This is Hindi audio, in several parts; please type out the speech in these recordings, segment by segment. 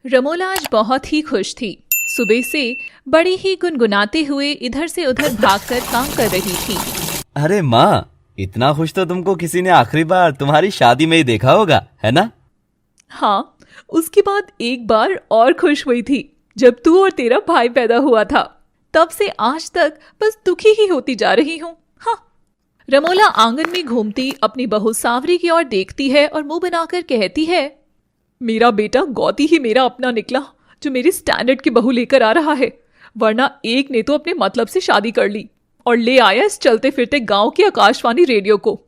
रमोला आज बहुत ही खुश थी। सुबह से बड़ी ही गुनगुनाते हुए इधर से उधर भागकर काम कर रही थी। अरे माँ, इतना खुश तो तुमको किसी ने आखिरी बार तुम्हारी शादी में ही देखा होगा, है ना? हाँ, उसके बाद एक बार और खुश हुई थी जब तू और तेरा भाई पैदा हुआ था। तब से आज तक बस दुखी ही होती जा रही हूँ। हाँ। रमोला आंगन में घूमती अपनी बहू सांवरी की ओर देखती है और मुंह बनाकर कहती है, मेरा बेटा गौती ही मेरा अपना निकला जो मेरी स्टैंडर्ड की बहू लेकर आ रहा है, वरना एक ने तो अपने मतलब से शादी कर ली और ले आया इस चलते फिरते गांव की आकाशवाणी रेडियो को।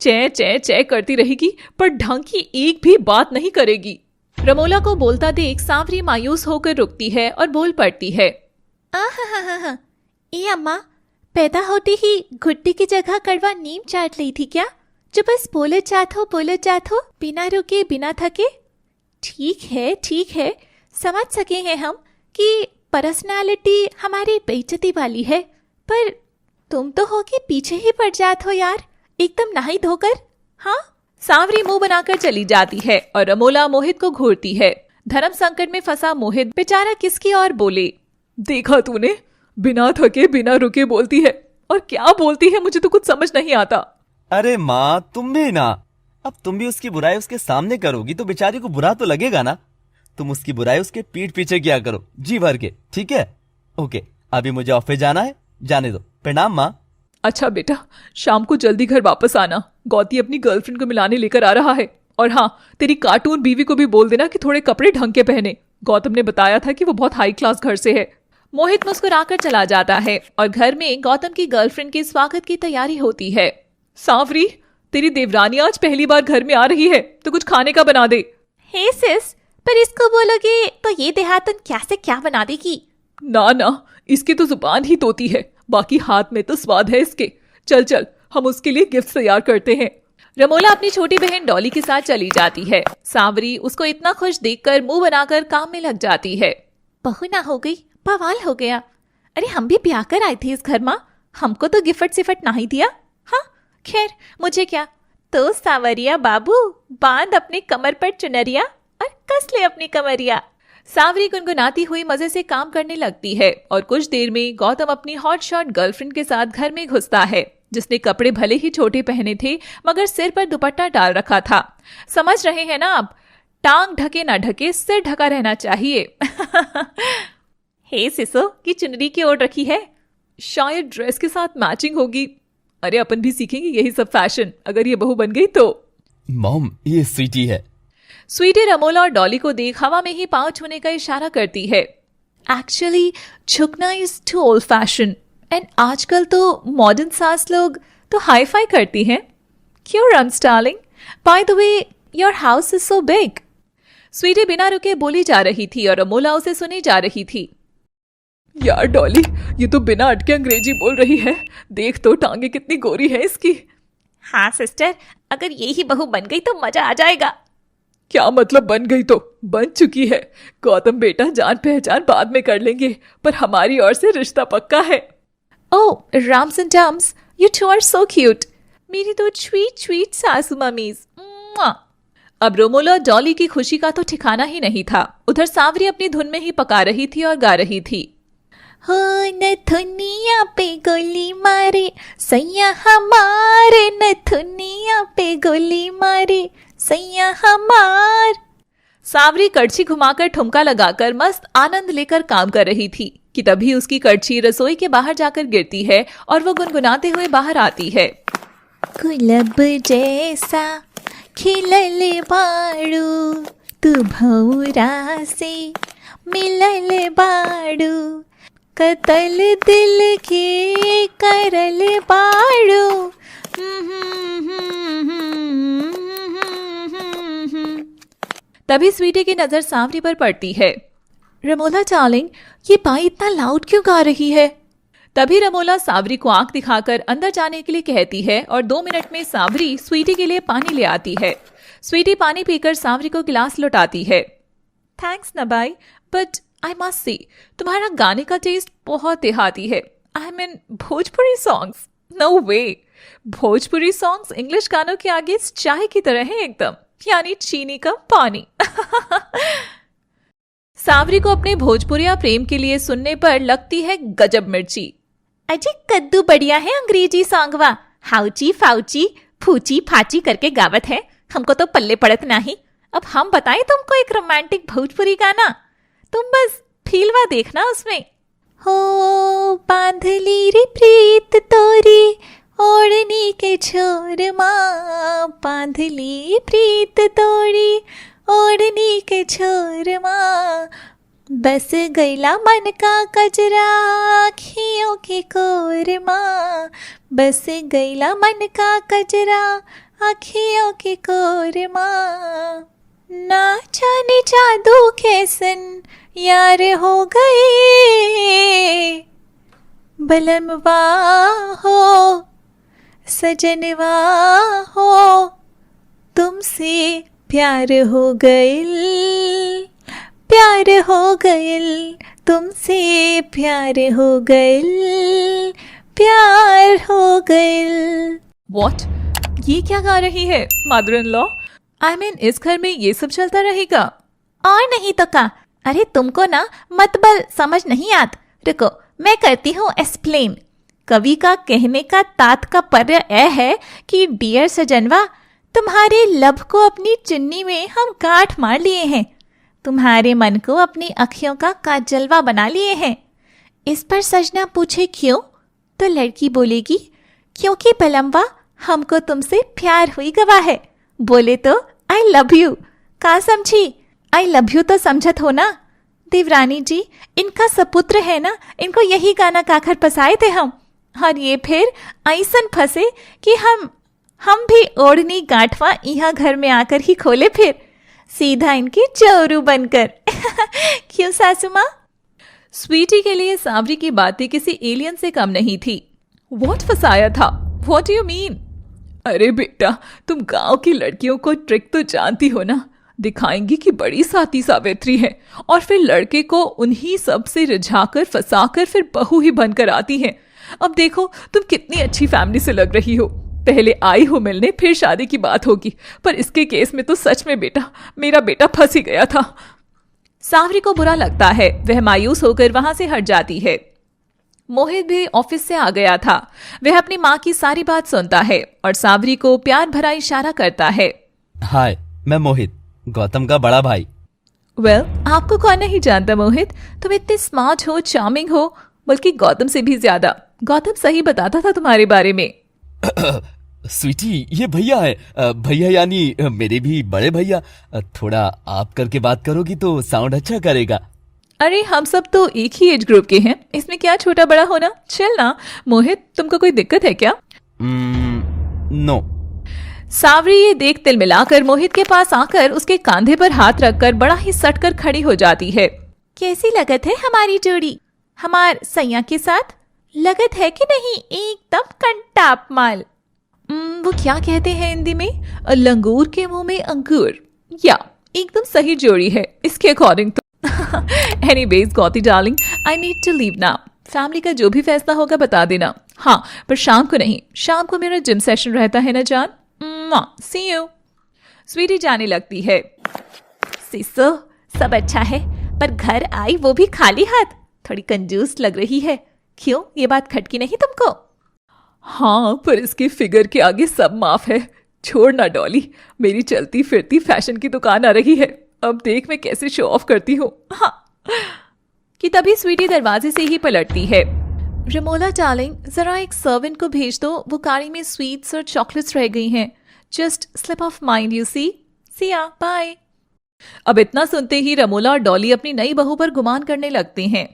चै चै चै करती रहेगी पर ढंग की एक भी बात नहीं करेगी। रमोला को बोलता देख सांवरी मायूस होकर रुकती है और बोल पड़ती है, आहा, ये अम्मा पैदा होते ही घुट्टी की जगह कड़वा नीम चाट ली थी क्या, जो बस बोलो चाट हो बिना रुके बिना थके। ठीक है समझ सके हैं हम कि पर्सनालिटी हमारी बेइज्जती वाली है, पर तुम तो हो कि पीछे ही पड़ जात हो यार, एकदम नहाई धोकर। हाँ। सांवरी मुंह बनाकर चली जाती है और रमोला मोहित को घूरती है। धर्म संकट में फंसा मोहित बेचारा किसकी और बोले, देखा तूने, बिना थके बिना रुके बोलती है, और क्या बोलती है मुझे तो कुछ समझ नहीं आता। अरे माँ, तुम भी ना, अब तुम भी उसकी बुराई उसके सामने करोगी तो बेचारी को बुरा तो लगेगा ना। तुम उसकी बुराई उसके पीठ पीछे किया करो, जी भर के, ठीक है? ओके, अभी मुझे ऑफिस जाना है, जाने दो। प्रणाम माँ। अच्छा बेटा, शाम को जल्दी घर वापस आना, गौती अपनी गर्लफ्रेंड को मिलाने लेकर आ रहा है। और हाँ, तेरी कार्टून बीवी को भी बोल देना कि थोड़े कपड़े ढंग के पहने। गौतम ने बताया था कि वो बहुत हाई क्लास घर से है। मोहित मुस्कुराकर चला जाता है और घर में गौतम की गर्लफ्रेंड के स्वागत की तैयारी होती है। सांवरी, तेरी देवरानी आज पहली बार घर में आ रही है तो कुछ खाने का बना दे। हे सिस, पर इसको बोलोगे तो ये देहातन क्या से क्या बना देगी। ना, इसकी तो जुबान ही तोती है, बाकी हाथ में तो स्वाद है इसके। चल हम उसके लिए गिफ्ट तैयार करते हैं। रमोला अपनी छोटी बहन डॉली के साथ चली जाती है। सांवरी उसको इतना खुश देखकर मुंह बनाकर काम में लग जाती है। बहू ना हो गई, बवाल हो गया। अरे हम भी ब्याह कर आए थे इस घर माँ, हमको तो गिफ्ट सिफट नहीं दिया। हाँ खैर, मुझे क्या। तो सांवरिया बाबू, बांध अपनी कमर पर चुनरिया और कस ले अपनी कमरिया। सांवरी गुनगुनाती हुई मजे से काम करने लगती है और कुछ देर में गौतम अपनी हॉट शॉट गर्लफ्रेंड के साथ घर में घुसता है, जिसने कपड़े भले ही छोटे पहने थे मगर सिर पर दुपट्टा डाल रखा था। समझ रहे हैं ना आप, टांग ढके ना ढके सिर ढका रहना चाहिए। हे सिसो की चुनरी की ओढ़ रखी है, शायद ड्रेस के साथ मैचिंग होगी। अरे अपन भी सीखेंगे यही सब फैशन अगर ये बहू बन गई तो। मॉम, ये स्वीटी है। स्वीटी रमोला और डॉली को देख हवा में ही पांव छूने का इशारा करती है। एक्चुअली झुकना is too old fashion, and आजकल तो मॉडर्न सास लोग तो हाई फाई करती हैं। क्यों रम्स darling, by the way your house is so big. Sweety बिना रुके बोली जा रही थी और रमोला उसे सुनी जा रही थी। यार डॉली, ये तो बिना अटके अंग्रेजी बोल रही है, देख तो टांगे कितनी गोरी है इसकी। हाँ सिस्टर, अगर यही बहू बन गई तो मजा आ जाएगा। क्या मतलब बन गई तो? बन चुकी है। गौतम बेटा, जान पहचान बाद में कर लेंगे, पर हमारी ओर से रिश्ता पक्का है। ओह राम्स एंड डम्स, you two are so cute, मेरी दो स्वीट सासू मम्मीज। अब रोमोला डॉली की खुशी का तो ठिकाना ही नहीं था। उधर सांवरी अपनी धुन में ही पका रही थी और गा रही थी। हो नथुनिया पे गोली मारे सैया हमारे, नथुनिया पे गोली मारे सैया हमार। सांवरी कड़छी घुमाकर ठुमका लगाकर मस्त आनंद लेकर काम कर रही थी कि तभी उसकी कड़छी रसोई के बाहर जाकर गिरती है और वो गुनगुनाते हुए बाहर आती है। गुलाब जैसा खिलल बाड़ू, तू भौरा से मिलल बाड़ू, कतल दिल के करल बाड़ू। तभी स्वीटी की नजर सांवरी पर पड़ती है। रमोला डार्लिंग, ये बाई इतना लाउड क्यों गा रही है? तभी रमोला सांवरी को आंख दिखाकर अंदर जाने के लिए कहती है और 2 मिनट में सांवरी स्वीटी के लिए पानी ले आती है। स्वीटी पानी पीकर सांवरी को गिलास लौटाती है। थैंक्स नबाई, बट आई मस्ट से तुम्हारा गाने का टेस्ट बहुत देहाती है। I mean Bhojpuri songs, no way. Bhojpuri songs English गानों के आगे चाय की तरह है एकदम, यानी चीनी का पानी। सावरी को अपने भोजपुरिया प्रेम के लिए सुनने पर लगती है गजब मिर्ची। अजी कद्दू बढ़िया है अंग्रेजी सॉन्गवा, हाउची फाउची फूची फाची करके गावत है, हमको तो पल्ले पड़त नहीं। अब हम बताएं तुमको एक रोमांटिक भोजपुरी गाना, तुम बस फीलवा देखना उसमें। हो बांधली रे प्रीत तोरी ओढ़नी के छोर माँ, बांधली प्रीत तोरी ओढ़नी के छोर माँ, बस गैला मन का कजरा आँखियों के कोर माँ, बस गैला मन का कजरा आँखियों के कोर माँ, ना जाने जादू कैसन यार हो गए, बलमवा हो सजनवा हो तुमसे प्यार हो गइल, प्यार हो गइल तुमसे, प्यार हो गइल, प्यार हो गइल। What? ये क्या गा रही है mother in law? I mean, इस घर में ये सब चलता रहेगा? और नहीं तो का, अरे तुमको ना मतबल समझ नहीं आत, रुको मैं करती हूँ एक्सप्लेन। कवि का कहने का तात्पर्य यह है कि डियर सजनवा, तुम्हारे लब को अपनी चुन्नी में हम गांठ मार लिए हैं, तुम्हारे मन को अपनी अखियों का काजलवा बना लिए हैं। इस पर सजना पूछे क्यों, तो लड़की बोलेगी क्योंकि बलमवा हमको तुमसे प्यार हुई गवा है। बोले तो आई लव यू, का समझी? आई लव यू तो समझत हो ना। देवरानी जी इनका सपुत्र है ना, इनको यही गाना काकर पसाए थे हम, और ये फिर ऐसन फंसे कि हम भी ओढ़नी गांठवा यहाँ घर में आकर ही खोले, फिर सीधा इनकी चोरू बनकर। क्यों सासू माँ? स्वीटी के लिए सावरी की बातें किसी एलियन से कम नहीं थी। व्हाट फसाया था? What do you mean? अरे बेटा, तुम गांव की लड़कियों को ट्रिक तो जानती हो ना, दिखाएंगी कि बड़ी साती सावित्री है और फिर लड़के को उन्हीं सब से रिझाकर फंसाकर फिर बहू ही बनकर आती है। अब देखो तुम कितनी अच्छी फैमिली से लग रही हो, पहले आई हो मिलने फिर शादी की बात होगी, पर इसके केस में तो सच में बेटा, मेरा बेटा फंस ही गया था। सावरी को बुरा लगता है, वह मायूस होकर वहां से हट जाती है। मोहित भी ऑफिस से आ गया था। वह अपनी माँ की सारी बात सुनता है और सावरी को प्यार भरा इशारा करता है। हाय, मैं मोहित, गौतम का बड़ा भाई। वेल, आपको कौन नहीं जानता मोहित, तुम इतने स्मार्ट हो, चार्मिंग हो, बल्कि गौतम से भी ज्यादा। गौतम सही बताता था तुम्हारे बारे में। स्वीटी, ये भैया है, भैया यानी मेरे भी बड़े भैया। थोड़ा आप करके बात करोगी तो साउंड अच्छा करेगा। अरे हम सब तो एक ही एज ग्रुप के हैं, इसमें क्या छोटा बड़ा होना। चल ना मोहित, तुमको कोई दिक्कत है क्या? नो। सावरी ये देख तिल मिलाकर मोहित के पास आकर उसके कंधे पर हाथ रखकर बड़ा ही सटकर खड़ी हो जाती है। कैसी लगत है हमारी जोड़ी, हमार सैया के साथ? लगत है कि नहीं एकदम कंटाप माल। वो क्या कहते हैं हिंदी में, लंगूर के मुंह में अंगूर, या एकदम सही जोड़ी है इसके अकॉर्डिंग तो। Anyways Gauti darling, I need to leave now. Family का जो भी फैसला होगा बता देना। हाँ, पर शाम को नहीं, शाम को मेरा जिम सेशन रहता है ना जान। सी यू। स्वीटी जाने लगती है। सिसो सब अच्छा है, पर घर आई वो भी खाली हाथ, थोड़ी कंजूस लग रही है। क्यों, ये बात खटकी नहीं तुमको? हाँ, पर इसके फिगर के आगे सब माफ है। छोड़ ना डॉली, मेरी चलती फिरती फैशन की दुकान आ रही है, अब देख मैं कैसे शो ऑफ करती हूँ। हाँ। कि तभी स्वीटी दरवाजे से ही पलटती है। रमोला डार्लिंग, जरा एक सर्वेंट को भेज दो, वो गाड़ी में स्वीट्स और चॉकलेट्स रह गई हैं। Just slip of mind, you see. Siya, bye. अब इतना सुनते ही रमोला और डॉली अपनी नई बहू पर गुमान करने लगते हैं।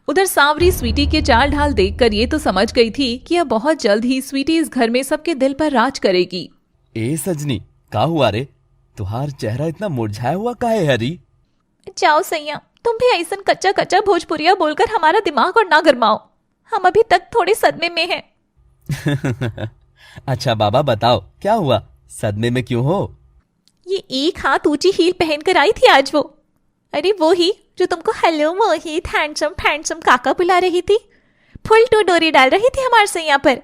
उधर सावरी स्वीटी के चाल ढाल देखकर ये तो समझ गई थी कि अब बहुत जल्द ही स्वीटी इस घर में सबके दिल पर राज करेगी। ए सजनी, का हुआ रे? तुहार चेहरा इतना मुरझाया हुआ काहे हरी? जाओ सैया, तुम भी ऐसा कच्चा कच्चा भोजपुरिया बोलकर हमारा दिमाग और ना गरमाओ, हम अभी तक थोड़े सदमे में हैं। अच्छा बाबा बताओ, क्या हुआ? सदमे में क्यों हो? ये एक हाथ ऊंची हील पहनकर आई थी आज वो। अरे वो ही जो तुमको हेलो मोहित हैंडसम फैंडसम काका बुला रही थी, फुल टू डोरी डाल रही थी हमारे सैया पर।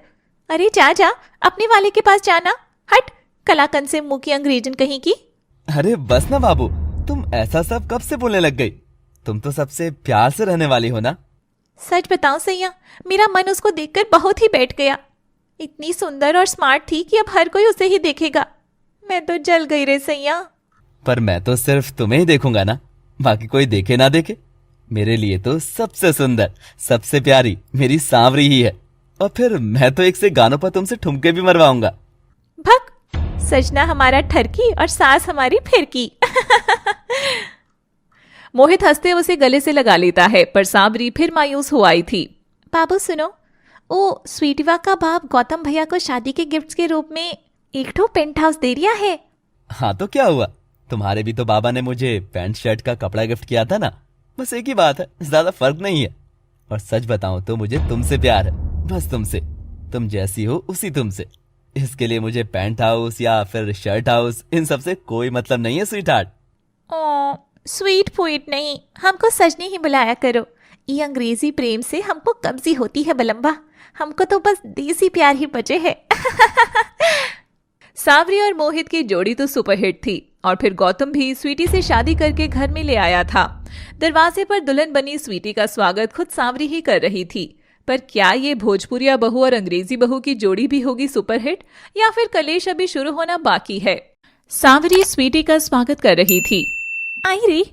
अरे जा जा, अपने वाले के पास जाना, हट कलाकंद से मुंह की अंग्रेजन कहीं की। अरे बस ना बाबू, तुम ऐसा सब कब से बोलने लग गई? तुम तो सबसे प्यार से रहने वाली हो ना। सच बताऊं सैया, मेरा मन उसको देखकर बहुत ही बैठ गया। इतनी सुंदर और स्मार्ट थी कि अब हर कोई उसे ही देखेगा। मैं तो जल गई रे सैया। पर मैं तो सिर्फ तुम्हें ही देखूंगा ना, बाकी कोई देखे ना देखे। मेरे लिए तो सबसे सुंदर, सबसे प्यारी मेरी सांवरी ही है। और फिर मैं तो एक से गानों पर तुमसे ठुमके भी मरवाऊंगा। भक, सजना हमारा ठरकी और सास हमारी फिरकी। मोहित हंसते हुए उसे गले से लगा लेता है, पर सांवरी फिर मायूस हो आई थी। बाबू सुनो, ओ स्वीटिवा का बाप गौतम भैया को शादी के गिफ्ट के रूप में एक ठो पेंट हाउस दे दिया है। हाँ तो क्या हुआ, तुम्हारे भी तो बाबा ने मुझे पैंट शर्ट का कपड़ा गिफ्ट किया था ना। बस एक ही बात है, ज्यादा फर्क नहीं है। और सच बताऊं तो मुझे तुमसे प्यार है, बस तुमसे। तुम जैसी हो उसी तुमसे। इसके लिए मुझे पैंट हाउस या फिर शर्ट हाउस, इन सब से कोई मतलब नहीं है स्वीट हार्ट। ओ स्वीट पोइट नहीं, हमको सजनी ही बुलाया करो। ये अंग्रेजी प्रेम से हमको कब्जी होती है बलम्बा। हमको तो बस देसी प्यार ही बचे है। सांवरी और मोहित की जोड़ी तो सुपरहिट थी। और फिर गौतम भी स्वीटी से शादी करके घर में ले आया था। दरवाजे पर दुल्हन बनी स्वीटी का स्वागत खुद सांवरी ही कर रही थी। पर क्या ये भोजपुरिया बहू और अंग्रेजी बहू की जोड़ी भी होगी सुपरहिट, या फिर कलेश अभी शुरू होना बाकी है। सांवरी स्वीटी का स्वागत कर रही थी। आई रे,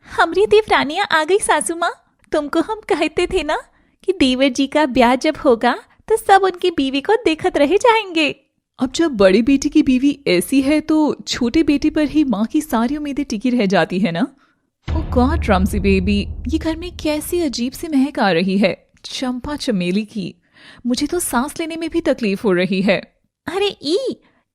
हमरी देवरानियां आ गई सासू माँ। तुमको हम कहते थे ना कि देवर जी का ब्याह जब होगा तो सब उनकी बीवी को देखत रह जाएंगे। अब जब बड़ी बेटी की बीवी ऐसी है तो छोटी बेटी पर ही माँ की सारी उम्मीदें टिकी रह जाती है ना। ओह गॉड रम्सी बेबी, ये घर में कैसी अजीब सी महक आ रही है, चंपा चमेली की। मुझे तो सांस लेने में भी तकलीफ हो रही है। अरे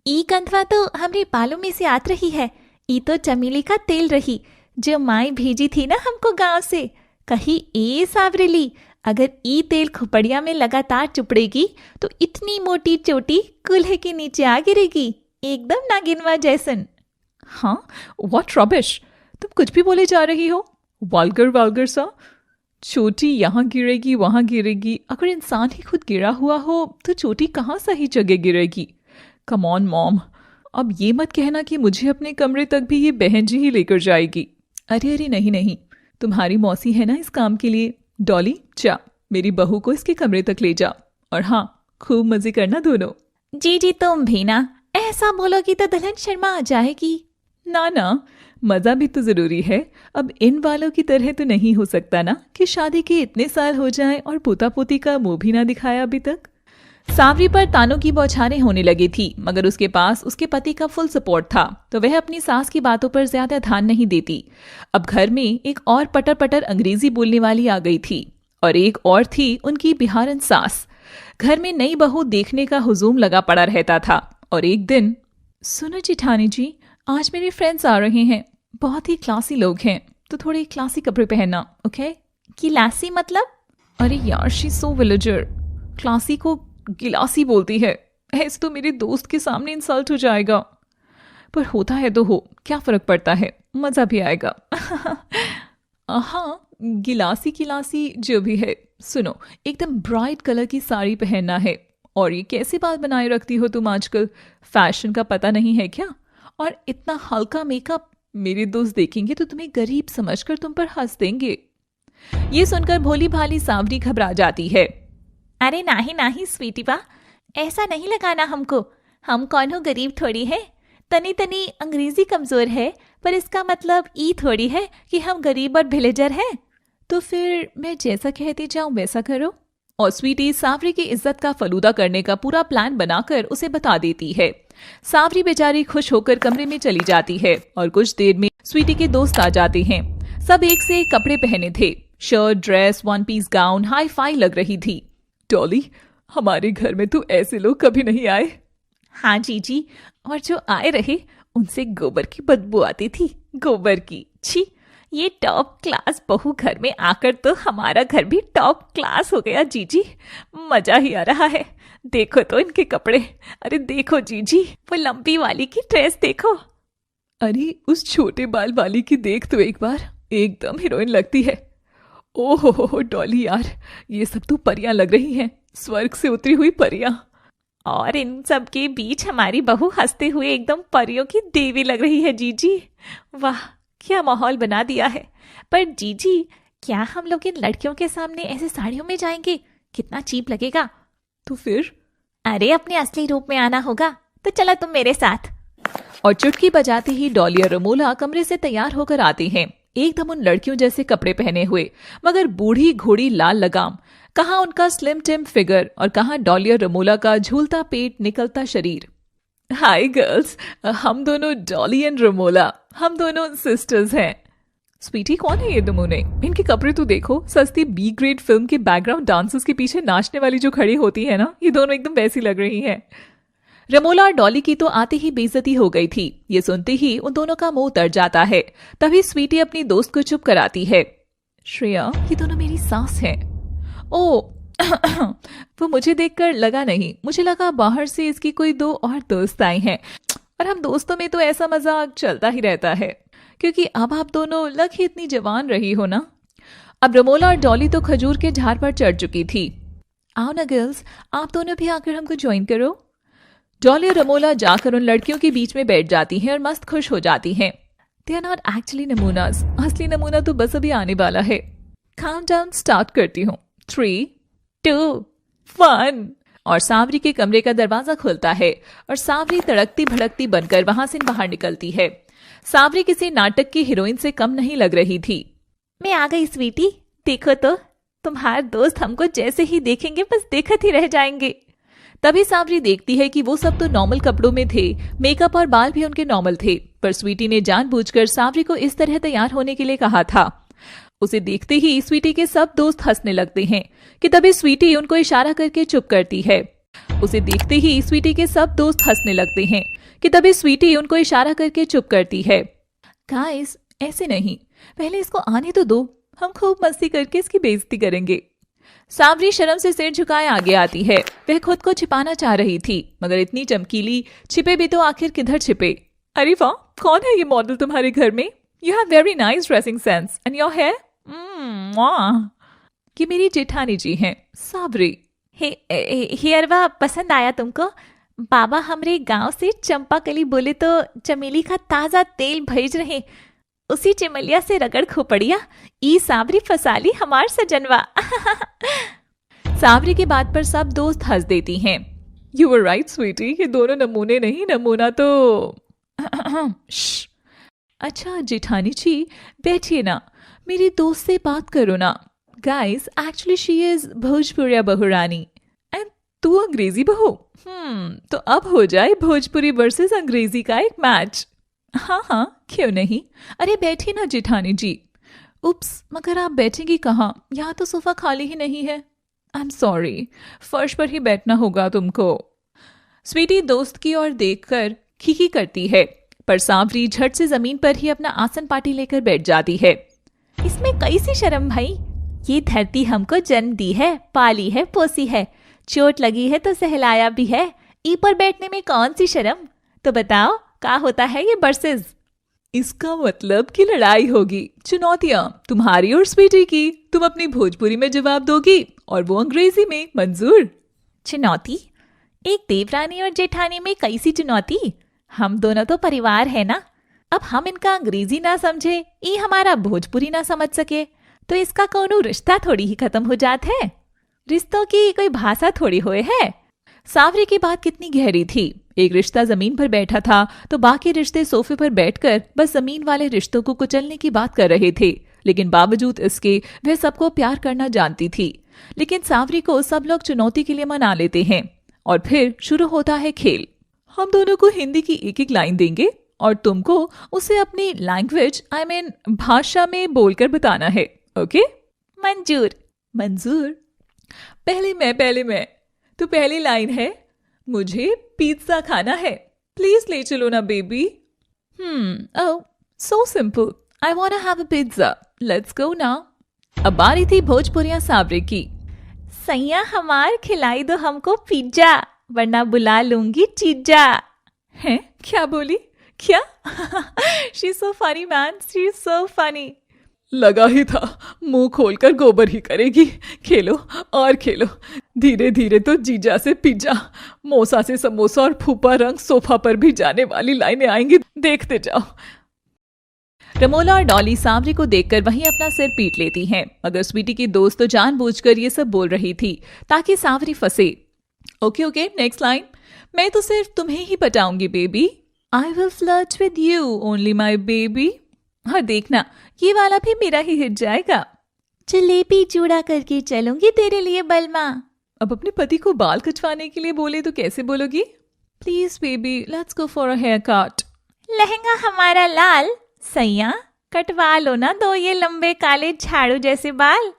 ई कंधवा तो हमरे बालों में से आत रही है। ई तो चमेली का तेल रही जो माई भेजी थी ना हमको गांव से। कही ए सावरेली, अगर ई तेल खोपड़िया में लगातार चुपड़ेगी तो इतनी मोटी चोटी कूल्हे के नीचे आ गिरेगी, एकदम नागिनवा जैसन। हाँ, व्हाट रबिश, तुम कुछ भी बोले जा रही हो। वाल्गर सा। चोटी यहाँ गिरेगी वहां गिरेगी, अगर इंसान ही खुद गिरा हुआ हो तो चोटी कहाँ सही जगह गिरेगी। कम ऑन मॉम, अब ये मत कहना कि मुझे अपने कमरे तक भी ये बहन जी ही लेकर जाएगी। अरे नहीं, तुम्हारी मौसी है ना इस काम के लिए। डॉली जा, मेरी बहू को इसके कमरे तक ले जा। और हाँ, खूब मजे करना दोनों। जी तुम भी ना ऐसा बोलोगी तो दुल्हन शर्मा आ जाएगी। ना, मजा भी तो जरूरी है। अब इन वालों की तरह तो नहीं हो सकता ना कि शादी के इतने साल हो जाएं और पोता पोती का मुंह भी ना दिखाया अभी तक। सांवरी पर तानों की बौछारें होने लगी थी, मगर उसके पास उसके पति का फुल सपोर्ट था, तो वह अपनी सास की बातों पर ज्यादा ध्यान नहीं देती। अब घर में एक और पटर पटर अंग्रेजी बोलने वाली आ गई थी, और एक और थी उनकी बिहारन सास। घर में नई बहू देखने का हुजूम लगा पड़ा रहता था। और एक दिन, सुनो जिठानी जी, आज मेरे फ्रेंड्स आ रहे हैं, बहुत ही क्लासी लोग हैं, तो थोड़े क्लासी कपड़े पहनना, ओके। क्लासी मतलब? अरे यार, शी सो विलेजर। क्लासी को गिलासी बोलती है। ऐसे तो मेरे दोस्त के सामने इंसल्ट हो जाएगा, पर होता है तो हो, क्या फर्क पड़ता है, मजा भी आएगा। हाँ, गिलासी जो भी है। सुनो, एकदम ब्राइट कलर की साड़ी पहनना है। और ये कैसी बात बनाए रखती हो तुम आजकल, फैशन का पता नहीं है क्या? और इतना हल्का मेकअप, मेरे दोस्त देखेंगे तो तुम्हें गरीब समझकर तुम पर हंस देंगे। ये सुनकर भोली भाली सांवरी घबरा जाती है। अरे नहीं स्वीटी बा, ऐसा नहीं लगाना हमको। हम कौन हो, गरीब थोड़ी है। तनी अंग्रेजी कमजोर है, पर इसका मतलब ई थोड़ी है कि हम गरीब और विलेजर हैं। तो फिर मैं जैसा कहती जाऊं वैसा करो। और स्वीटी सांवरी की इज्जत का फलूदा करने का पूरा प्लान बनाकर उसे बता देती है। सांवरी बेचारी खुश होकर कमरे में चली जाती है, और कुछ देर में स्वीटी के दोस्त आ जाते हैं। सब एक से एक कपड़े पहने थे, shirt, dress, one piece gown, hi fi लग रही थी। डॉली, हमारे घर में तो ऐसे लोग कभी नहीं आए। हाँ जी, और जो आए रहे उनसे गोबर की बदबू आती थी, गोबर की। छी, ये टॉप क्लास बहू घर में आकर तो हमारा घर भी टॉप क्लास हो गया। जीजी, मजा ही आ रहा है। देखो तो इनके कपड़े, अरे देखो जीजी, वो लंबी वाली की ड्रेस देखो। अरे उस छोटे बाल वाली की देख तो एक बार, एकदम हीरोइन लगती है। ओहो डॉली यार, ये सब तो परियां लग रही हैं, स्वर्ग से उतरी हुई परियां। और इन सब के बीच हमारी बहू हंसते हुए एकदम परियों की देवी लग रही है जीजी। वाह, क्या माहौल बना दिया है। पर जीजी, क्या हम लोग इन लड़कियों के सामने ऐसे साड़ियों में जाएंगे? कितना चीप लगेगा। तो फिर? अरे अपने असली रूप में आना होगा, तो चलो तुम मेरे साथ। और चुटकी बजाते ही डॉली और रमोला कमरे से तैयार होकर आती हैं, एकदम उन लड़कियों जैसे कपड़े पहने हुए, मगर बूढ़ी घोड़ी लाल लगाम। कहाँ उनका स्लिम टिम फिगर और कहाँ डॉली और रमोला का झूलता पेट निकलता शरीर। हाय गर्ल्स, हम दोनों डॉली एंड रमोला, हम दोनों सिस्टर्स हैं। स्वीटी, कौन है ये नमूने? इनके कपड़े तो देखो, सस्ती बी ग्रेड फिल्म के बैकग्राउंड डांसर्स के पीछे नाचने वाली जो खड़ी होती है ना, ये दोनों एकदम वैसी लग रही हैं। रमोला और डॉली की तो आते ही बेइज्जती हो गई थी। ये सुनते ही उन दोनों का मुंह उतर जाता है। तभी स्वीटी अपनी दोस्त को चुप कराती है। श्रेया, ये दोनों मेरी सास हैं। ओ वो मुझे देखकर लगा नहीं, मुझे लगा बाहर से इसकी कोई दो और दोस्त आई हैं। और हम दोस्तों में तो ऐसा मजाक चलता ही रहता है, क्योंकि अब आप दोनों लग ही इतनी जवान रही हो ना। अब रमोला और डॉली तो खजूर के झाड़ पर चढ़ चुकी थी। आओ ना गर्ल्स, आप दोनों भी आकर हमको ज्वाइन करो। डॉली और रमोला जाकर उन लड़कियों के बीच में बैठ जाती हैं और मस्त खुश हो जाती हैं। दे आर नॉट एक्चुअली नमूनास, असली नमूना तो बस अभी आने वाला है। काउंटडाउन स्टार्ट करती हूँ। 3, 2, 1। और सावरी के कमरे का दरवाजा खुलता है और सावरी तड़कती भड़कती बनकर वहां से बाहर निकलती है। सावरी किसी नाटक की हीरोइन से कम नहीं लग रही थी। मैं आ गई स्वीटी, देखो तो तुम्हारे दोस्त हमको जैसे ही देखेंगे बस देखत ही रह जाएंगे। तभी सावरी देखती है कि वो सब तो नॉर्मल कपड़ों में थे, मेकअप और बाल भी उनके नॉर्मल थे, पर स्वीटी ने जानबूझकर सावरी को इस तरह तैयार होने के लिए कहा था। उसे देखते ही स्वीटी के सब दोस्त हंसने लगते हैं कि तभी स्वीटी उनको इशारा करके चुप करती है। उसे देखते ही स्वीटी के सब दोस्त हंसने लगते हैं कि तभी स्वीटी उनको इशारा करके चुप करती है। गाइस, ऐसे नहीं, पहले इसको आने तो दो, हम खूब मस्ती करके इसकी बेइज्जती करेंगे। सावरी शर्म से सिर झुकाए आगे आती है। वह खुद को छिपाना चाह रही थी, मगर इतनी चमकीली, छिपे भी तो आखिर किधर छिपे। अरे वाह, कौन है ये मॉडल तुम्हारे घर में? You have very nice dressing sense and your hair. ये मेरी जेठानी जी हैं, सावरी। हेयरवा पसंद आया तुमको? बाबा हमरे गांव से चंपाकली बोले तो चमेली का ताजा तेल भेज रहे, उसी चिमलिया से रगड़ खोपड़िया ई सावरी फसाली हमार सजनवा। सावरी की बात पर सब दोस्त हंस देती हैं। यू वर राइट स्वीटी, ये दोनों नमूने नहीं, नमूना तो अच्छा जेठानी जी, बैठिए ना, मेरी दोस्त से बात करो ना। गाइस, एक्चुअली शी इज भोजपुरिया बहुरानी एंड तू अंग्रेजी बहू। तो अब हो जाए भोजपुरी वर्सेस अंग्रेजी का एक मैच। हाँ, क्यों नहीं। अरे बैठिए ना जेठानी जी। उप्स, मगर आप बैठेंगी कहाँ? यहाँ तो सोफा खाली ही नहीं है। आई एम सॉरी, फर्श पर ही बैठना होगा तुमको। स्वीटी दोस्त की ओर देखकर खीखी करती है, पर सावरी झट से जमीन पर ही अपना आसन पाटी लेकर बैठ जाती है। इसमें कैसी शर्म भाई, ये धरती हमको जन्म दी है, पाली है, पोसी है, चोट लगी है तो सहलाया भी है, ई पर बैठने में कौन सी शर्म? तो बताओ क्या होता है ये वर्सेस? इसका मतलब कि लड़ाई होगी, चुनौतियां तुम्हारी और स्वीटी की। तुम अपनी भोजपुरी में जवाब दोगी और वो अंग्रेजी में। मंजूर? चुनौती? एक देवरानी और जेठानी में कैसी चुनौती? हम दोनों तो परिवार है ना। अब हम इनका अंग्रेजी ना समझे, ये हमारा भोजपुरी ना समझ सके, तो इसका कोनो रिश्ता थोड़ी ही खत्म हो जात है। रिश्तों की कोई भाषा थोड़ी होए है। सावरी की बात कितनी गहरी थी। एक रिश्ता जमीन पर बैठा था तो बाकी रिश्ते सोफे पर बैठकर बस जमीन वाले रिश्तों को कुचलने की बात कर रहे थे, लेकिन बावजूद इसके वह सबको प्यार करना जानती थी। लेकिन सावरी को सब लोग चुनौती के लिए मना लेते हैं और फिर शुरू होता है खेल। हम दोनों को हिंदी की एक एक लाइन देंगे और तुमको उसे अपनी लैंग्वेज भाषा में बोलकर बताना है। ओके? मंजूर। मंजूर। पहले मैं। तो पहली लाइन है, मुझे पिज्जा खाना है, प्लीज ले चलो ना baby. Oh so simple, I want have a pizza, let's go now. अब बारी थी भोजपुरिया सावरी की। सैया हमार खिलाई दो हमको पिज्जा, वरना बुला लूंगी चीजा। हैं? क्या बोली? क्या? She is so funny man, she is so funny. लगा ही था, मुंह खोलकर गोबर ही करेगी। खेलो और खेलो, धीरे धीरे तो जीजा से पिज्जा, मौसा से समोसा और फूफा रंग सोफा पर भी जाने वाली लाइनें आएंगी, देखते जाओ। रमोला और डॉली सांवरी को देखकर वहीं अपना सिर पीट लेती हैं, मगर स्वीटी की दोस्त तो जानबूझकर ये सब बोल रही थी ताकि सांवरी फंसे। Okay next line. मैं तो सिर्फ तुम्हें ही पटाऊंगी baby. I will flirt with you only my baby. और देखना ये वाला भी मेरा ही हिट जाएगा। जलेबी चूड़ा करके चलूंगी तेरे लिए बलमा। अब अपने पति को बाल कटवाने के लिए बोले तो कैसे बोलोगी? Please baby let's go for a haircut. Lehenga हमारा लाल, सैया कटवा लो ना दो ये लंबे काले झाड़ू जैसे बाल।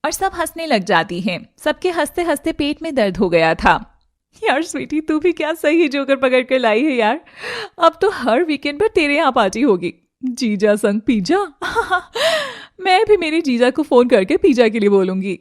और सब हंसने लग जाती हैं। सबके हंसते हंसते पेट में दर्द हो गया था। यार स्वीटी तू भी क्या सही जोकर पकड़ कर लाई है यार। अब तो हर वीकेंड पर तेरे यहाँ पार्टी होगी। जीजा संग पिज्जा। मैं भी मेरी जीजा को फोन करके पिज्जा के लिए बोलूंगी।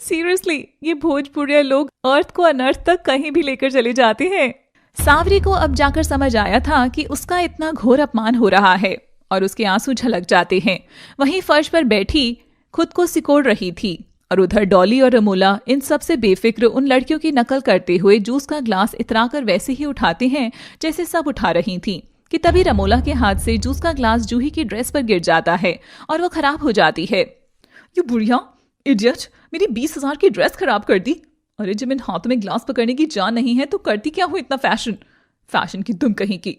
सीरियसली ये भोजपुरिया लोग अर्थ को अनर्थ तक कहीं भी लेकर चले जाते हैं। सांवरी को अब जाकर समझ आया था कि उसका इतना घोर अपमान हो रहा है और उसके आंसू झलक जाते हैं। वहीं फर्श पर बैठी खुद को सिकोड़ रही थी और उधर डॉली और रमोला इन सब से बेफिक्र उन लड़कियों की नकल करते हुए जूस का ग्लास इतराकर वैसे ही उठाते हैं जैसे सब उठा रही थी कि तभी रमोला के हाथ से जूस का ग्लास जूही की ड्रेस पर गिर जाता है और वो खराब हो जाती है। ये बुढ़िया इडियट, मेरी 20,000 की ड्रेस खराब कर दी। अरे जब इन हाथों में ग्लास पकड़ने की जान नहीं है तो करती क्या हो इतना फैशन की दुम कहीं की,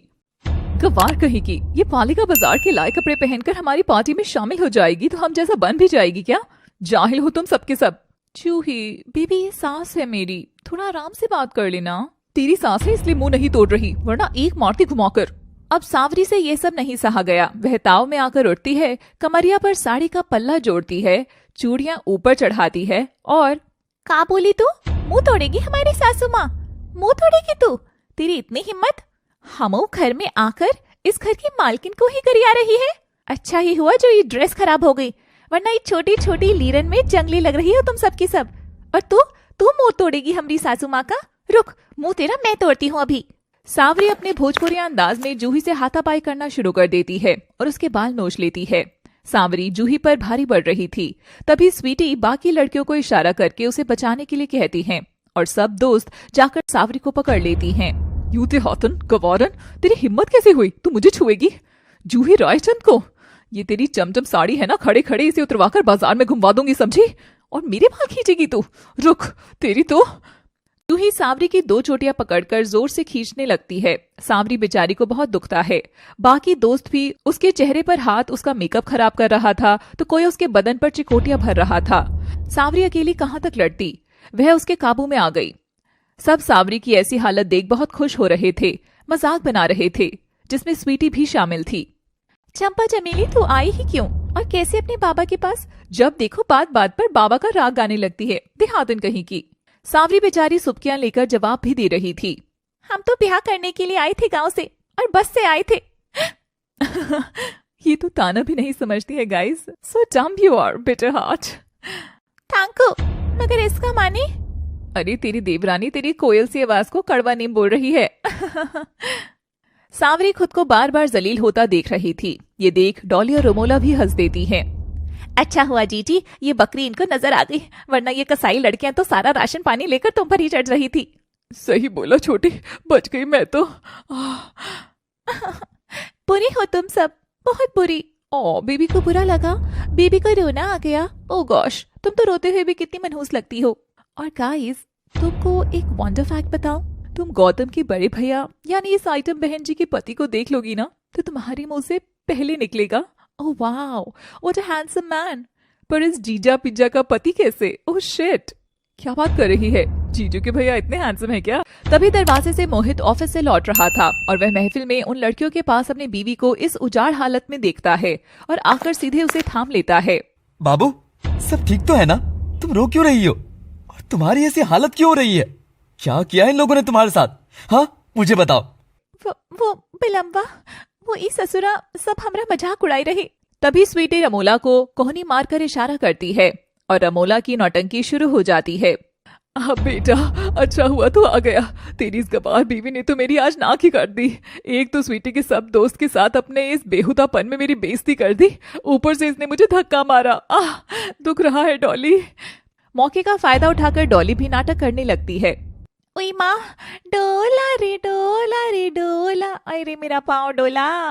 गवार कहीं की। ये पालिका बाजार के लाए कपड़े पहनकर हमारी पार्टी में शामिल हो जाएगी तो हम जैसा बन भी जाएगी क्या? जाहिल हो तुम सबके सब। जूही बेबी ये सास है मेरी, थोड़ा आराम से बात कर लेना। तेरी सास है इसलिए मुंह नहीं तोड़ रही वरना एक मारती घुमाकर। अब सांवरी से ये सब नहीं सहा गया। वह ताव में आकर उठती है, कमरिया पर साड़ी का पल्ला जोड़ती है, चूड़ियां ऊपर चढ़ाती है और का बोली तू? मुंह तोड़ेगी हमारी सासू माँ? मुंह तोड़ेगी तू? तेरी इतनी हिम्मत? हमो घर में आकर इस घर की मालकिन को ही करिया रही है। अच्छा ही हुआ जो ये ड्रेस खराब हो गई, वरना ये छोटी छोटी लीरन में जंगली लग रही हो तुम सबकी सब। और तू मुंह तोड़ेगी हमारी सासू माँ का? रुक, मुंह तेरा मैं तोड़ती हूँ अभी। सांवरी अपने भोजपुरी अंदाज में जूही से हाथापाई करना शुरू कर देती है और उसके बाल नोच लेती है। सांवरी जूही पर भारी पड़ रही थी। तभी स्वीटी बाकी लड़कियों को इशारा करके उसे बचाने के लिए कहती हैं और सब दोस्त जाकर सांवरी को पकड़ लेती हैं। यूते हाथन गवारन, तेरी हिम्मत कैसे हुई? तू मुझे छुएगी? जूही रायचंद को? ये तेरी चमचम साड़ी है ना, खड़े खड़े इसे उतरवाकर बाजार में घुमवा दूंगी समझी? और मेरे बाल खींचेगी तू? रुक, तेरी तो। जूही सांवरी की 2 चोटियां पकड़कर जोर से खींचने लगती है। सांवरी बेचारी को बहुत दुखता है। बाकी दोस्त भी उसके चेहरे पर हाथ उसका मेकअप खराब कर रहा था तो कोई उसके बदन पर चिकोटियां भर रहा था। सांवरी अकेली कहां तक लड़ती? वह उसके काबू में आ गई। सब सांवरी की ऐसी हालत देख बहुत खुश हो रहे थे, मजाक बना रहे थे, जिसमें स्वीटी भी शामिल थी। चंपा चमेली तू आई ही क्यों और कैसे अपने बाबा के पास? जब देखो बात बात पर बाबा का राग गाने लगती है, देहातन कहीं की। सांवरी बेचारी सुबकियां लेकर जवाब भी दे रही थी। हम तो ब्याह करने के लिए आए थे गांव से और बस से आए थे। ये तो ताना भी नहीं समझती है guys. So dumb you are bitter heart. Thank you, मगर इसका माने? अरे तेरी देवरानी तेरी कोयल सी आवाज को कड़वा नीम बोल रही है। सांवरी खुद को बार बार जलील होता देख रही थी। ये देख डॉली और रमोला भी हंस देती हैं। अच्छा हुआ जीजी ये बकरी इनको नजर आ गई, वरना ये कसाई लड़कियां तो सारा राशन पानी लेकर तुम पर ही चढ़ रही थी। सही बोला छोटी, बच गई मैं तो। बुरी हो तुम सब, बहुत बुरी। ओ बेबी को बुरा लगा? बेबी को रोना आ गया? ओ गॉश, तुम तो रोते हुए भी कितनी मनहूस लगती हो। और गाइस तुमको एक वंडर फैक्ट बताऊं? तुम गौतम के बड़े भैया यानी इस आइटम बहन जी के पति को देख लोगी ना तो तुम्हारे मुंह से पहले निकलेगा oh wow what a handsome man. पर इस जीजा पिज्जा का पति कैसे? ओह शिट, क्या बात कर रही है? जीजू के भैया इतने हैंडसम है क्या? तभी दरवाजे से मोहित ऑफिस से लौट रहा था और वह महफिल में उन लड़कियों के पास अपनी बीवी को इस उजाड़ हालत में देखता है और आकर सीधे उसे थाम लेता है। बाबू सब ठीक तो है ना? तुम रो क्यों रही हो और तुम्हारी ऐसी हालत क्यों हो रही है? क्या किया है इन लोगों ने तुम्हारे साथ? हाँ मुझे बताओ। वो बिलम्बा, वो ई ससुरा सब हमरा मजाक उड़ाई रही। तभी स्वीटी रमोला को कोहनी मारकर इशारा करती है और रमोला की नौटंकी शुरू हो जाती है। अब बेटा अच्छा हुआ तो आ गया, तेरी इस गवार बीवी ने तो मेरी आज नाक ही काट दी। एक तो स्वीटी के सब दोस्त के साथ अपने इस बेहुदापन में मेरी बेइज्जती कर दी, ऊपर से इसने मुझे धक्का मारा। दुख रहा है डॉली। मौके का फायदा उठाकर डॉली भी नाटक करने लगती है। ओई माँ, डोला रे डोला, अरे मेरा पाँव डोला।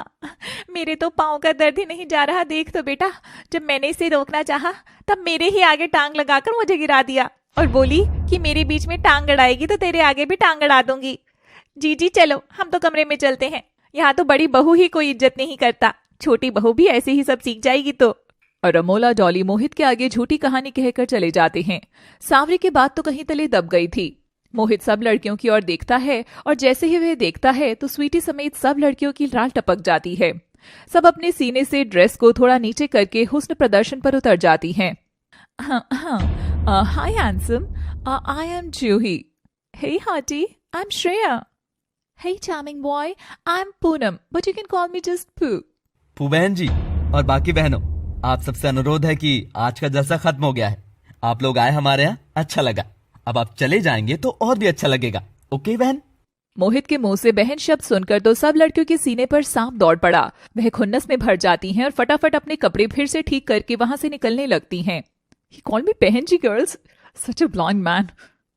मेरे तो पाँव का दर्द ही नहीं जा रहा। देख तो बेटा, जब मैंने इसे रोकना चाहा तब मेरे ही आगे टांग लगाकर मुझे गिरा दिया और बोली कि मेरे बीच में टांग अड़ाएगी तो तेरे आगे भी टांग अड़ा दूंगी। जी जी चलो, हम तो कमरे में चलते हैं। यहाँ तो बड़ी बहू ही कोई इज्जत नहीं करता, छोटी बहू भी ऐसे ही सब सीख जाएगी तो। और रमोला डॉली मोहित के आगे झूठी कहानी कहकर चले जाते हैं। सावरी की बात तो कहीं तले दब गई थी। मोहित सब लड़कियों की ओर देखता है और जैसे ही वह देखता है तो स्वीटी समेत सब लड़कियों की लाल टपक जाती है। सब अपने सीने से ड्रेस को थोड़ा नीचे करके हुस्न प्रदर्शन पर उतर जाती हैं। Hi handsome, I am Juhi. Hey hearty, I am Shreya. Hey charming boy, I am Poonam, but you can call me just Poo. Poo बहन जी और बाकी बहनों, आप सबसे अनुरोध है कि आज का जलसा खत्म हो गया है। आप लोग आए हमारे यहाँ, अच्छा लगा। अब आप चले जाएंगे तो और भी अच्छा लगेगा। ओके बहन? मोहित के मुंह से बहन शब्द सुनकर तो सब लड़कियों के सीने पर सांप दौड़ पड़ा। वह खुन्नस में भर जाती हैं और फटाफट अपने कपड़े फिर से ठीक करके वहां से निकलने लगती हैं। He called me behen ji girls, such a blind man.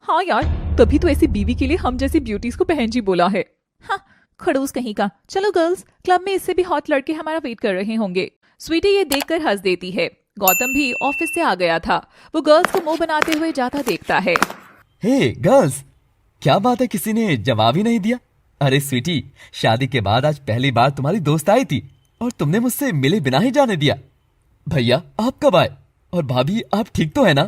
हाँ यार, तभी तो ऐसी बीवी के लिए हम जैसी ब्यूटीज को बहन जी बोला है। हाँ, खड़ूस कहीं का। चलो गर्ल्स, क्लब में इससे भी हॉट लड़के हमारा वेट कर रहे होंगे। स्वीटी ये देखकर हंस देती है। गौतम भी ऑफिस से आ गया था। वो गर्ल्स को मुंह बनाते हुए जाता देखता है। हे गर्ल्स, क्या बात है, किसी ने जवाब ही नहीं दिया। अरे स्वीटी, शादी के बाद आज पहली बार तुम्हारी दोस्त आई थी और तुमने मुझसे मिले बिना ही जाने दिया। भैया आप कब आए? और भाभी आप ठीक तो है ना?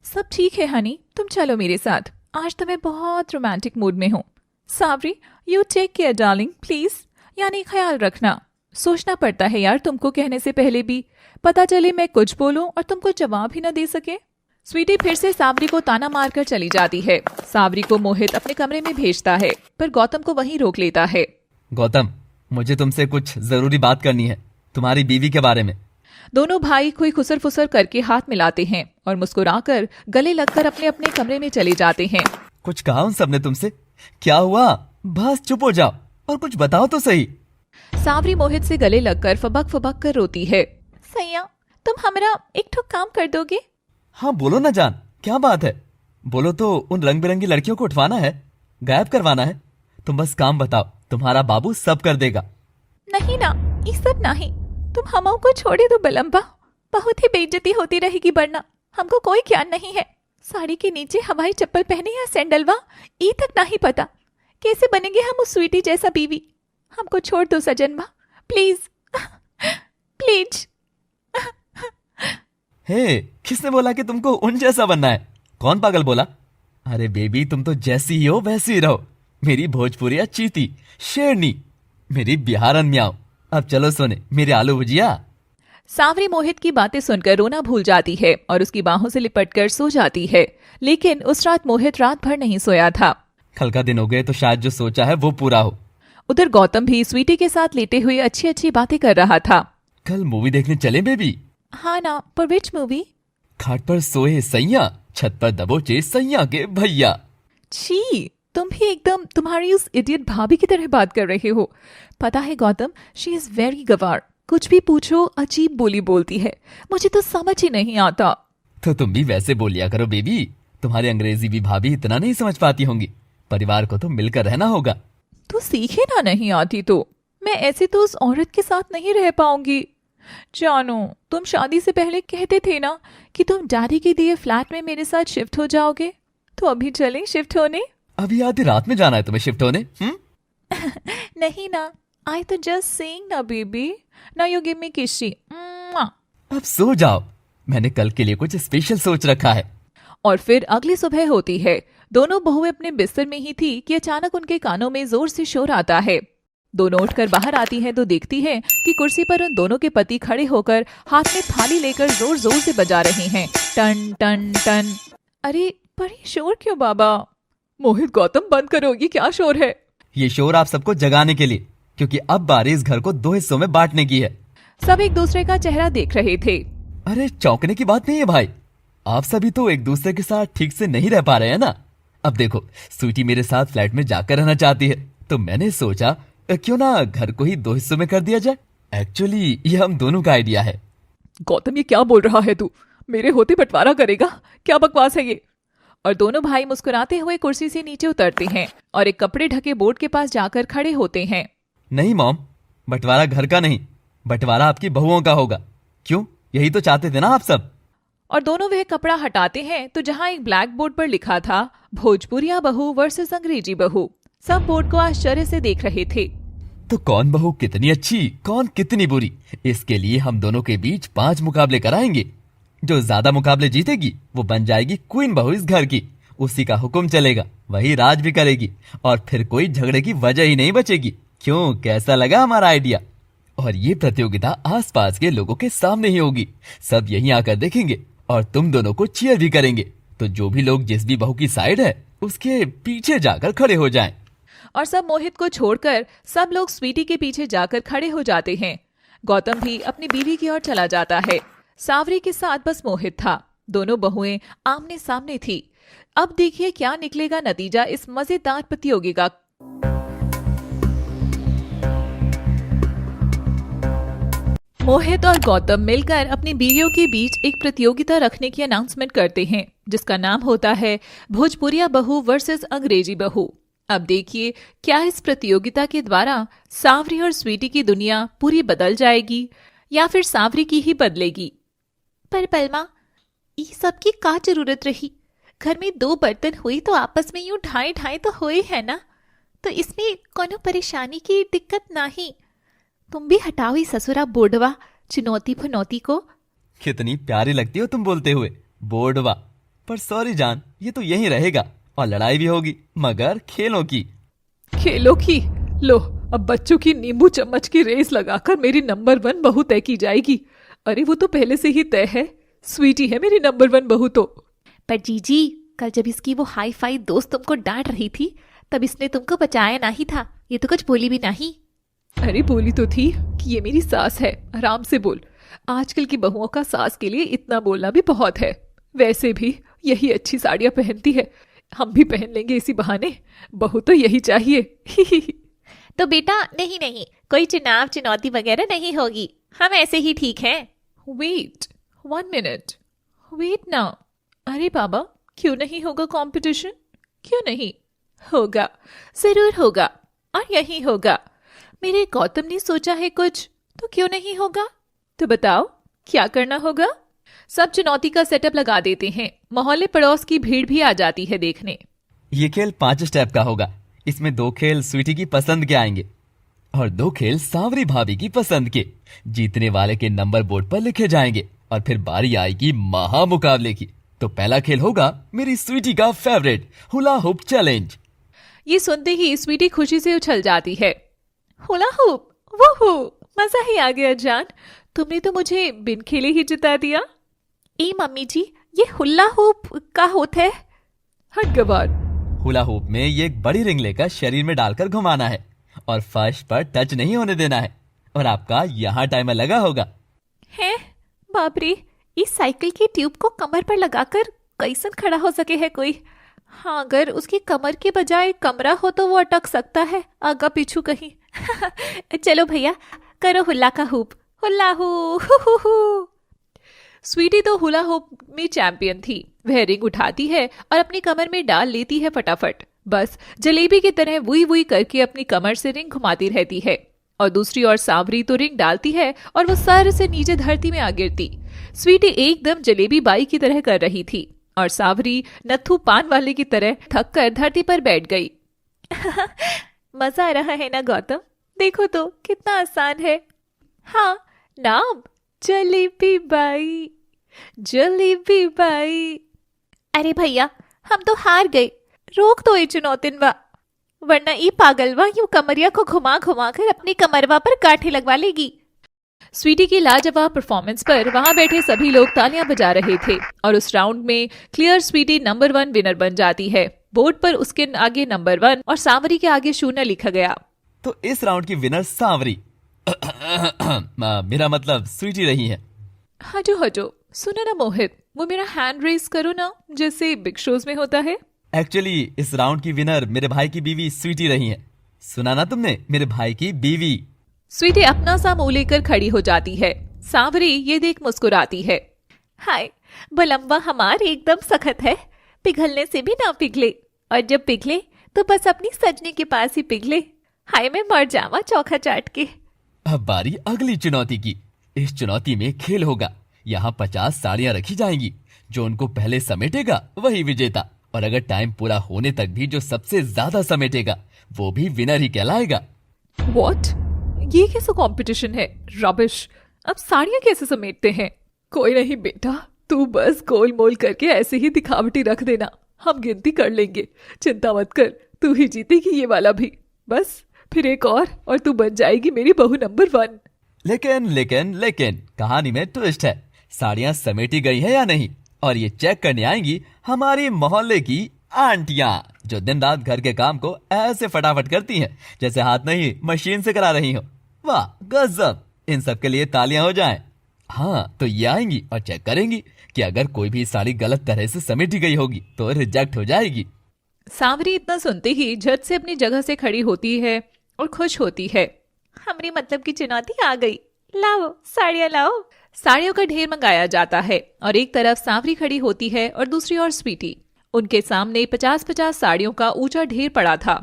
सब ठीक है हनी, तुम चलो मेरे साथ। आज तो मैं बहुत रोमांटिक मूड में हूँ। Sorry, you take care darling, please. यानी ख्याल रखना। सोचना पड़ता है यार तुमको कहने से पहले भी। पता चले मैं कुछ बोलूं और तुमको जवाब ही न दे सके। स्वीटी फिर से सावरी को ताना मारकर चली जाती है। सावरी को मोहित अपने कमरे में भेजता है पर गौतम को वहीं रोक लेता है। गौतम, मुझे तुमसे कुछ जरूरी बात करनी है, तुम्हारी बीवी के बारे में। दोनों भाई कोई खुसर फुसर करके हाथ मिलाते हैं और मुस्कुराकर गले लगकर अपने अपने कमरे में चले जाते हैं। कुछ कहा उन सबने तुमसे? क्या हुआ? बस चुप हो जाओ और कुछ बताओ तो सही। सावरी मोहित से गले लगकर फबक फबक कर रोती है। सैया, तुम हमारा एक ठो काम कर दोगे? हाँ बोलो ना जान, क्या बात है? बोलो तो। उन रंग बिरंगी लड़कियों को उठवाना है, गायब करवाना है। तुम बस काम बताओ, तुम्हारा बाबू सब कर देगा। नहीं ना, ये सब नहीं। तुम हमों को छोड़े दो बलम्बा, बहुत ही बेइज्जती होती रहेगी वरना। हमको कोई ज्ञान नहीं है। साड़ी के नीचे हवाई चप्पल पहने या सैंडलवा, ये तक नहीं पता। कैसे बनेंगे हम उस स्वीटी जैसा बीवी? हमको छोड़ दो सजनवा, प्लीज प्लीज। हे, किसने बोला कि तुमको उन जैसा बनना है? कौन पागल बोला? अरे बेबी, तुम तो जैसी ही हो वैसी ही रहो। मेरी भोजपुरी चीती, शेरनी, मेरी बिहारन म्याओ। अब चलो सोने, मेरे आलू भुजिया। सावरी मोहित की बातें सुनकर रोना भूल जाती है और उसकी बाहों से लिपटकर सो जाती है। लेकिन उस रात मोहित रात भर नहीं सोया था। कल का दिन हो गए तो शायद जो सोचा है वो पूरा हो। उधर गौतम भी स्वीटी के साथ लेटे हुए अच्छी अच्छी बातें कर रहा था। कल मूवी देखने चले बेबी? हाँ ना, पर विच मूवी? खाट पर सोए सैया, छत पर दबोचे सैया के भैया। छी, तुम भी एकदम तुम्हारी उस इडियट भाभी की तरह बात कर रहे हो। पता है गौतम, शी इज वेरी गवार। कुछ भी पूछो अजीब बोली बोलती है, मुझे तो समझ ही नहीं आता। तो तुम भी वैसे बोलिया करो बेबी। तुम्हारी अंग्रेजी भी भाभी इतना नहीं समझ पाती होंगी। परिवार को तो मिलकर रहना होगा। तो सीखे ना, नहीं आती तो। मैं ऐसे तो उस औरत के साथ नहीं रह पाऊंगी। जानो, तुम शादी से पहले कहते थे ना कि तुम डैडी के दिए फ्लैट में मेरे साथ शिफ्ट हो जाओगे। तो अभी चलें शिफ्ट होने? अभी आधी रात में जाना है तुम्हें शिफ्ट होने? नहीं ना, आई तो जस्ट सेइंग ना baby. Now you give me किसी। अब सो जाओ, मैंने कल के लिए कुछ स्पेशल सोच रखा है। और फिर अगली सुबह होती है। दोनों बहुएं अपने बिस्तर में ही थी कि अचानक उनके कानों में जोर से शोर आता है। दोनों उठकर बाहर आती हैं तो देखती हैं कि कुर्सी पर उन दोनों के पति खड़े होकर हाथ में थाली लेकर जोर जोर से बजा रहे हैं, टन टन टन। अरे पर ये शोर क्यों बाबा? मोहित, गौतम, बंद करो, ये क्या शोर है? ये शोर आप सबको जगाने के लिए, क्योंकि अब बारी इस घर को 2 हिस्सों में बांटने की है। सब एक दूसरे का चेहरा देख रहे थे। अरे चौंकने की बात नहीं है भाई, आप सभी तो एक दूसरे के साथ ठीक से नहीं रह पा रहे हैं ना। अब देखो, स्वीटी मेरे साथ फ्लैट में जाकर रहना चाहती है, तो मैंने सोचा क्यों ना घर को ही 2 हिस्सों में कर दिया जाए। एक्चुअली ये हम दोनों का आइडिया है। गौतम, ये क्या बोल रहा है तू? मेरे होते बंटवारा करेगा? क्या बकवास है ये? और दोनों भाई मुस्कुराते हुए कुर्सी से नीचे उतरते हैं और एक कपड़े ढके बोर्ड के पास जाकर खड़े होते हैं। नहीं मॉम, बंटवारा घर का नहीं, बंटवारा आपकी बहुओं का होगा। क्यों, यही तो चाहते थे ना आप सब। और दोनों वह कपड़ा हटाते हैं तो जहां एक ब्लैक बोर्ड पर लिखा था भोजपुरिया बहू वर्सेस अंग्रेजी बहू, सब बोर्ड को आश्चर्य से देख रहे थे। तो कौन बहू कितनी अच्छी, कौन कितनी बुरी, इसके लिए हम दोनों के बीच 5 मुकाबले कराएंगे। जो ज्यादा मुकाबले जीतेगी वो बन जाएगी क्वीन बहू इस घर की। उसी का हुक्म चलेगा, वही राज भी करेगी और फिर कोई झगड़े की वजह ही नहीं बचेगी। क्यों, कैसा लगा हमारा आइडिया? और ये प्रतियोगिता आसपास के लोगों के सामने ही होगी। सब यहीं आकर देखेंगे और तुम दोनों को चीयर भी करेंगे। तो जो भी लोग जिस भी बहू की साइड है उसके पीछे जाकर खड़े हो जाएं। और सब मोहित को छोड़कर सब लोग स्वीटी के पीछे जाकर खड़े हो जाते हैं। गौतम भी अपनी बीवी की ओर चला जाता है। सावरी के साथ बस मोहित था। दोनों बहुएं आमने सामने थी। अब देखिए क्या निकलेगा नतीजा इस मजेदार प्रतियोगिता। मोहित और गौतम मिलकर अपनी बीवियों के बीच एक प्रतियोगिता रखने की अनाउंसमेंट करते हैं, जिसका नाम होता है भोजपुरिया बहू वर्सेस अंग्रेजी बहू। अब देखिए क्या इस प्रतियोगिता के द्वारा सावरी और स्वीटी की दुनिया पूरी बदल जाएगी या फिर सावरी की ही बदलेगी। पर पलमा, ये सब की का जरूरत रही? घर में 2 बर्तन हुई तो आपस में यूं ढाई ढाई तो हुए है ना, तो इसमें कोनो परेशानी की दिक्कत नहीं। तुम भी हटाओ ही ससुरा बोर्डवा चुनौती फुनौती को। कितनी प्यारी लगती हो तुम बोलते हुए, बोर्डवा। पर सॉरी जान, ये तो यहीं रहेगा और लड़ाई भी होगी, मगर खेलों की। खेलों की? लो, अब बच्चों की नींबू चम्मच की रेस लगाकर मेरी नंबर 1 बहू तय की जाएगी। अरे वो तो पहले से ही तय है, स्वीटी है मेरी नंबर 1 बहू। तो पर जीजी, कल जब इसकी वो हाई फाई दोस्त तुमको डांट रही थी तब इसने तुमको बचाया नहीं था, ये तो कुछ बोली भी नहीं। अरे बोली तो थी कि ये मेरी सास है, आराम से बोल। आजकल की बहुओं का सास के लिए इतना बोलना भी बहुत है। वैसे भी यही अच्छी साड़ियां पहनती है, हम भी पहन लेंगे इसी बहाने। बहू तो यही चाहिए। तो बेटा नहीं नहीं, कोई चुनाव चुनौती वगैरह नहीं होगी, हम ऐसे ही ठीक हैं। वेट 1 मिनट, वेट ना। अरे बाबा, क्यों नहीं होगा कंपटीशन? क्यों नहीं होगा? जरूर होगा, और यही होगा। मेरे गौतम ने सोचा है कुछ, तो क्यों नहीं होगा? तो बताओ क्या करना होगा? सब चुनौती का सेटअप लगा देते हैं। मोहल्ले पड़ोस की भीड़ भी आ जाती है देखने। ये खेल 5 स्टेप का होगा। इसमें 2 खेल स्वीटी की पसंद के आएंगे और 2 खेल सावरी भाभी की पसंद के। जीतने वाले के नंबर बोर्ड पर लिखे जाएंगे और फिर बारी आएगी महा मुकाबले की। तो पहला खेल होगा मेरी स्वीटी का फेवरेट हुला हुप चैलेंज। ये सुनते ही स्वीटी खुशी से उछल जाती है। हुला हुप, वो मजा ही आ गया जान, तुमने तो मुझे बिन खेले ही जिता दिया। ए मम्मी जी, ये हुला हुप का होता है? हट गवार। हुला हुप में ये एक बड़ी रिंग लेकर शरीर में डालकर घुमाना है और फर्श पर टच नहीं होने देना है। और आपका यहाँ टाइमर लगा होगा। है बाप रे, इस साइकिल की ट्यूब को कमर पर लगाकर कैसन खड़ा हो सके है कोई? हाँ, अगर उसकी कमर के बजाय कमरा हो तो वो अटक सकता है आगा पीछू कहीं। चलो भैया, करो हुला का हुप, हुला हू। स्वीटी तो हुला हुप में चैंपियन थी। वह रिंग उठाती है और अपनी कमर में डाल लेती है फटाफट। बस जलेबी की तरह वुई वुई करके अपनी कमर से रिंग घुमाती रहती है। और दूसरी ओर सावरी तो रिंग डालती है और वो सर से नीचे धरती में आ गिरती। स्वीटी एकदम जलेबी बाई की तरह कर रही थी और सावरी नत्थू पान वाले की तरह थक कर धरती पर बैठ गई। मजा आ रहा है ना गौतम? देखो तो कितना आसान है। हाँ, नाम जलेबी बाई, जलेबी बाई। अरे भैया, हम तो हार गए, रोक दो ये चुनौतिनवा, वरना ये पागलवा यूं कमरिया को घुमा घुमा कर अपनी कमरवा पर गांठें लगवा लेगी। स्वीटी की लाजवाब परफॉर्मेंस पर वहां बैठे सभी लोग तालियां बजा रहे थे और उस राउंड में क्लियर स्वीटी नंबर 1 विनर बन जाती है। बोर्ड पर उसके आगे नंबर 1 और सावरी के आगे 0 लिखा गया। तो इस राउंड की विनर सावरी मेरा मतलब स्वीटी रही है। हजो सुनो ना मोहित, वो मेरा हैंड रेस करो ना, जैसे बिग शोज में होता है। एक्चुअली इस राउंड की विनर मेरे भाई की बीवी स्वीटी रही है। सुना ना तुमने, मेरे भाई की बीवी। स्वीटी अपना सा मुंह लेकर खड़ी हो जाती है। सावरी ये देख मुस्कुराती है। हाय, बलम्बा हमार एकदम सखत है, पिघलने से भी ना पिघले, और जब पिघले तो बस अपनी सजने के पास ही पिघले। हाय मैं मर जावा चौखा चाट के। अब बारी अगली चुनौती की। इस चुनौती में खेल होगा। यहाँ 50 साड़ियाँ रखी जाएंगी। जो उनको पहले समेटेगा वही विजेता, और अगर टाइम पूरा होने तक भी जो सबसे ज्यादा समेटेगा वो भी विनर ही कहलाएगा। व्हाट? ये कैसा कंपटीशन है? रबिश। अब साड़ियाँ कैसे समेटते हैं? कोई नहीं बेटा, तू बस गोल मोल करके ऐसे ही दिखावटी रख देना, हम गिनती कर लेंगे। चिंता मत कर, तू ही जीतेगी ये वाला भी। बस फिर एक और तू बन जाएगी मेरी बहू नंबर 1। लेकिन लेकिन लेकिन कहानी में ट्विस्ट है। साड़ियाँ समेटी गई है या नहीं, और ये चेक करने आएंगी हमारी मोहल्ले की आंटियां, जो दिन रात घर के काम को ऐसे फटाफट करती हैं जैसे हाथ नहीं मशीन से करा रही हो। वाह गजब! इन सब के लिए तालियां हो जाएं। हाँ, तो ये आएंगी और चेक करेंगी कि अगर कोई भी साड़ी गलत तरह से समेटी गई होगी तो रिजेक्ट हो जाएगी। सांवरी इतना सुनते ही झट से अपनी जगह से खड़ी होती है और खुश होती है। हमरी मतलब की चुनौती आ गई, लाओ साड़ियाँ लाओ। साड़ियों का ढेर मंगाया जाता है और एक तरफ सांवरी खड़ी होती है और दूसरी ओर स्वीटी। उनके सामने 50-50 साड़ियों का ऊंचा ढेर पड़ा था।